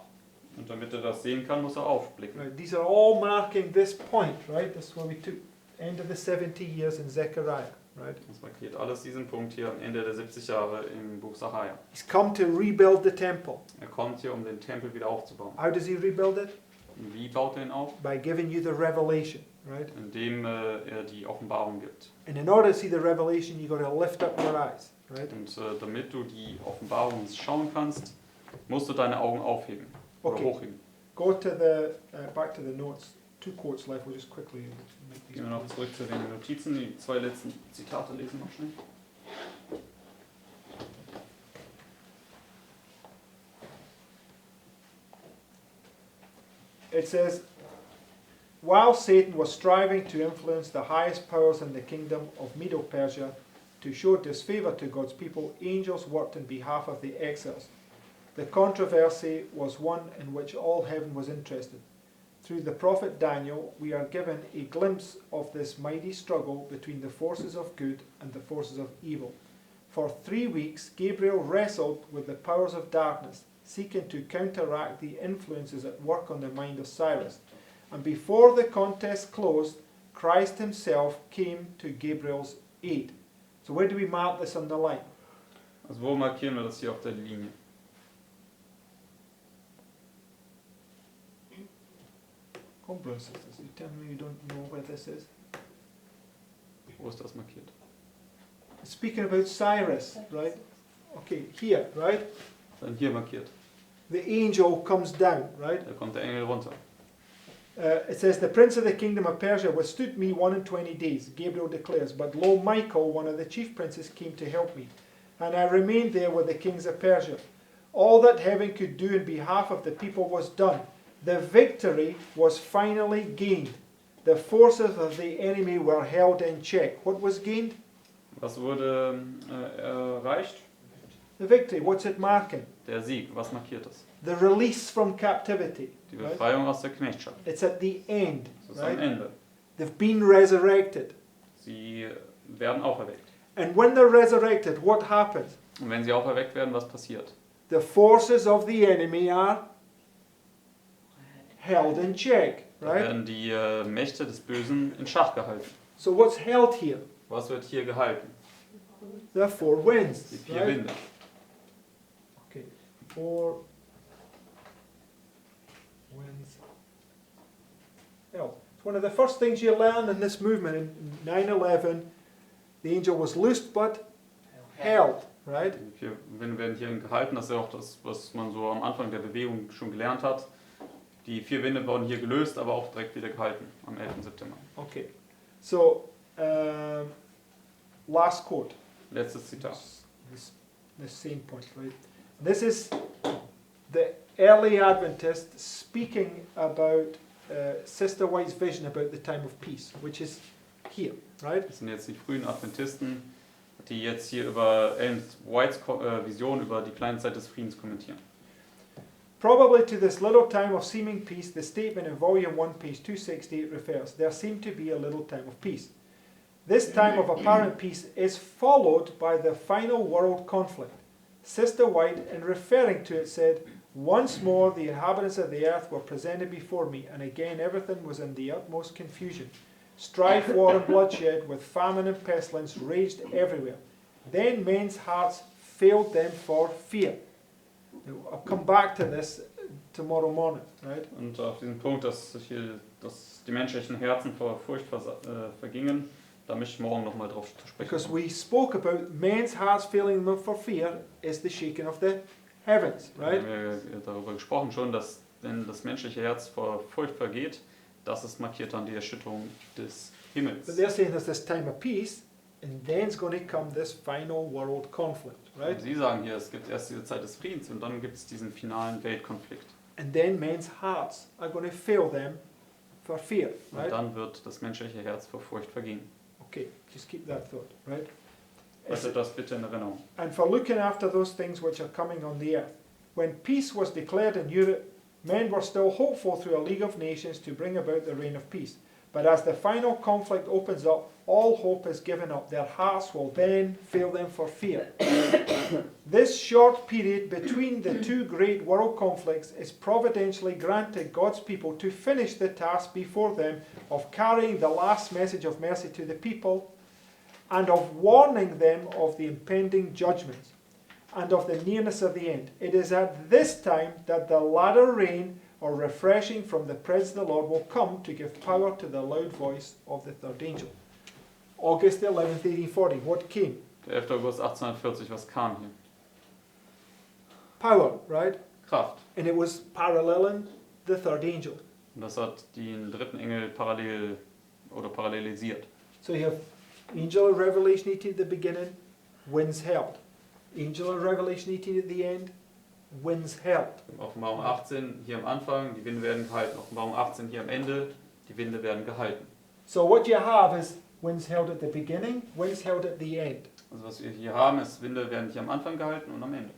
Und damit er das sehen kann, muss er aufblicken. Right? These are all marking this point, right? This is where we took end of the 70 years in Zechariah, right? Das markiert alles diesen Punkt hier am Ende der 70 Jahre im Buch Sacharja. He's come to rebuild the temple. Er kommt hier, um den Tempel wieder aufzubauen. How does he rebuild it? Und wie baut er ihn auf? By giving you the revelation, right? Indem er die Offenbarung gibt. And in order to see the revelation, you've got to lift up your eyes, right? Und damit du die Offenbarung schauen kannst, musst du deine Augen aufheben oder Okay. hochheben. Go to the back to the notes. 2 quotes left. We'll just quickly make these. Gehen wir noch zurück zu den Notizen. Die 2 letzten Zitate lesen noch schnell. It says, while Satan was striving to influence the highest powers in the kingdom of Medo-Persia to show disfavor to God's people, angels worked in behalf of the exiles. The controversy was one in which all heaven was interested. Through the prophet Daniel, we are given a glimpse of this mighty struggle between the forces of good and the forces of evil. For 3 weeks, Gabriel wrestled with the powers of darkness, seeking to counteract the influences at work on the mind of Cyrus. And before the contest closed, Christ himself came to Gabriel's aid. So where do we mark this on the line? Also wo markieren wir das hier auf der Linie? Come, brothers and sisters, you tell me you don't know where this is. Wo ist das markiert? Speaking about Cyrus, right? Okay, here, right? Dann hier markiert. The angel comes down, right? Da kommt der Engel runter. It says, the prince of the kingdom of Persia withstood me 21 days, Gabriel declares. But lo, Michael, one of the chief princes, came to help me. And I remained there with the kings of Persia. All that heaven could do in behalf of the people was done. The victory was finally gained. The forces of the enemy were held in check. What was gained? Was wurde erreicht? The victory. What's it marking? Der Sieg. Was markiert das? The release from captivity. Die Right? Befreiung aus der Knechtschaft. It's at the end. Das ist am Right? Ende. They've been resurrected. Sie werden auferweckt. And when they're resurrected, what happens? Und wenn sie auferweckt werden, was passiert? The forces of the enemy are held in check. Da Right? werden die Mächte des Bösen in Schach gehalten. So what's held here? Was wird hier gehalten? The 4 winds. Die 4 Right? Winde. Okay. 4 winds. Held. It's one of the first things you learn in this movement. In 9/11, the angel was loosed but held. Right? Die 4 Winde werden hier gehalten. Das ist ja auch das, was man so am Anfang der Bewegung schon gelernt hat. Die 4 Winde wurden hier gelöst, aber auch direkt wieder gehalten am 11. September. Okay. So, last quote. Letztes Zitat. This same point, right? This is the early Adventist speaking about Sister White's vision about the time of peace, which is here, right? Das sind jetzt die frühen Adventisten, die jetzt hier über Ellen Whites Vision über die kleine Zeit des Friedens kommentieren. Probably to this little time of seeming peace, the statement in volume 1, page 268 refers. There seemed to be a little time of peace. This time of apparent peace is followed by the final world conflict. Sister White, in referring to it, said, once more the inhabitants of the earth were presented before me, and again everything was in the utmost confusion. Strife, war, and bloodshed, with famine and pestilence, raged everywhere. Then men's hearts failed them for fear. Now, I'll come back to this tomorrow morning, right? Und auf diesen Punkt, dass die menschlichen Herzen vor Furcht vergingen, da möchte ich morgen nochmal drauf sprechen. Because we spoke about men's hearts failing them for fear is the shaking of the heavens, right? Wir haben ja darüber gesprochen schon, dass wenn das menschliche Herz vor Furcht vergeht, das ist markiert dann die Erschütterung des Himmels. But they're saying there's this time of peace, and then's going to come this final world conflict, right? Und Sie sagen hier, es gibt erst diese Zeit des Friedens und dann gibt es diesen finalen Weltkonflikt. And then men's hearts are going to fail them for fear, Und right? dann wird das menschliche Herz vor Furcht vergehen. Okay, just keep that thought, right? Haltet das bitte in Erinnerung. And for looking after those things which are coming on the earth. When peace was declared in Europe, men were still hopeful through a League of Nations to bring about the reign of peace. But as the final conflict opens up, all hope is given up. Their hearts will then fail them for fear. This short period between the two great world conflicts is providentially granted God's people to finish the task before them of carrying the last message of mercy to the people and of warning them of the impending judgments and of the nearness of the end. It is at this time that the latter rain or refreshing from the presence of the Lord will come to give power to the loud voice of the third angel. August 11th, 1840, what came? Der 11. August 1840, was kam hier? Power, right? Kraft. And it was paralleling the third angel. Und das hat den dritten Engel parallel oder parallelisiert. So you have angel of Revelation 18 at the beginning, winds held. Angel of Revelation 18 at the end, winds held. Offenbarung 18 hier am Anfang, die Winde werden gehalten. Offenbarung 18 hier am Ende, die Winde werden gehalten. So what you have is winds held at the beginning, winds held at the end. Also was wir hier haben, ist, Winde werden hier am Anfang gehalten und am Ende.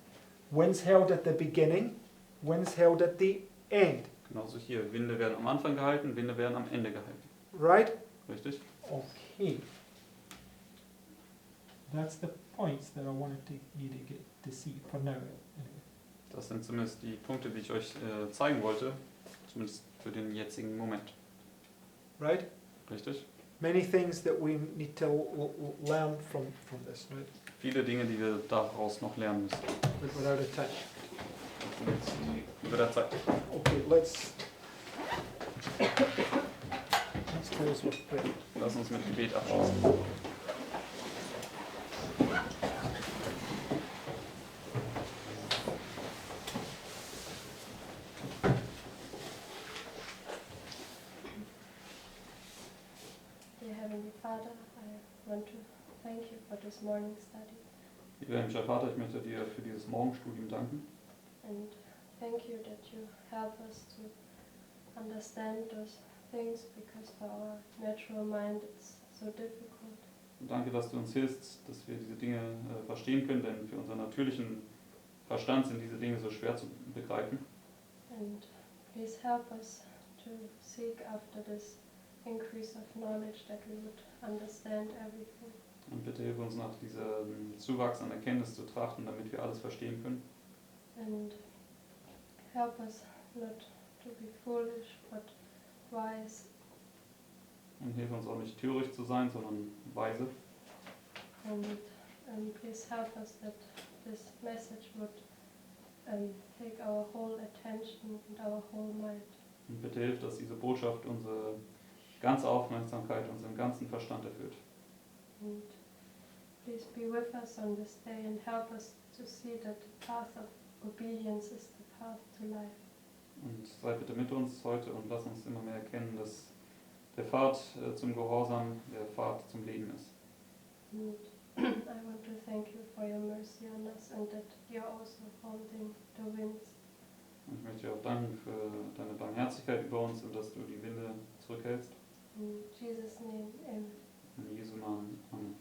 Winds held at the beginning, winds held at the end. Genauso hier, Winde werden am Anfang gehalten, Winde werden am Ende gehalten. Right? Richtig? Okay. That's the points that I wanted you to get to see for now. Anyway. Das sind zumindest die Punkte, die ich euch zeigen wollte, zumindest für den jetzigen Moment. Right? Richtig? Many things that we need to learn from this, right? Viele Dinge, die wir daraus noch lernen müssen. But we're out of time. Über der Zeit. Okay, let's close with prayer. Lass uns mit Gebet abschließen. Dear Heavenly Father, I want to thank you for this morning study Lieber himmlischer Vater, ich möchte dir für dieses Morgenstudium danken and thank you that you help us to understand those things because for our natural mind it's so difficult. und danke, dass du uns hilfst, dass wir diese Dinge verstehen können, denn für unseren natürlichen Verstand sind diese Dinge so schwer zu begreifen. And please help us to seek after this increase of knowledge that we would understand everything. Und bitte hilf uns nach diesem Zuwachs an Erkenntnis zu trachten, damit wir alles verstehen können. And help us not to be foolish but wise. Und hilf uns auch nicht töricht zu sein, sondern weise. And please help us that this message would take our whole attention and our whole mind. Und bitte hilf, dass diese Botschaft unsere ganze Aufmerksamkeit, unseren ganzen Verstand erfüllt. And please be with us on this day and help us to see that the path of obedience is the path to life. Und sei bitte mit uns heute und lass uns immer mehr erkennen, dass der Pfad zum Gehorsam der Pfad zum Leben ist. And I want to thank you for your mercy on us and that you're also holding the winds. Und ich möchte dir auch danken für deine Barmherzigkeit über uns und dass du die Winde zurückhältst. In Jesus' name, amen. In Jesu Namen. Amen.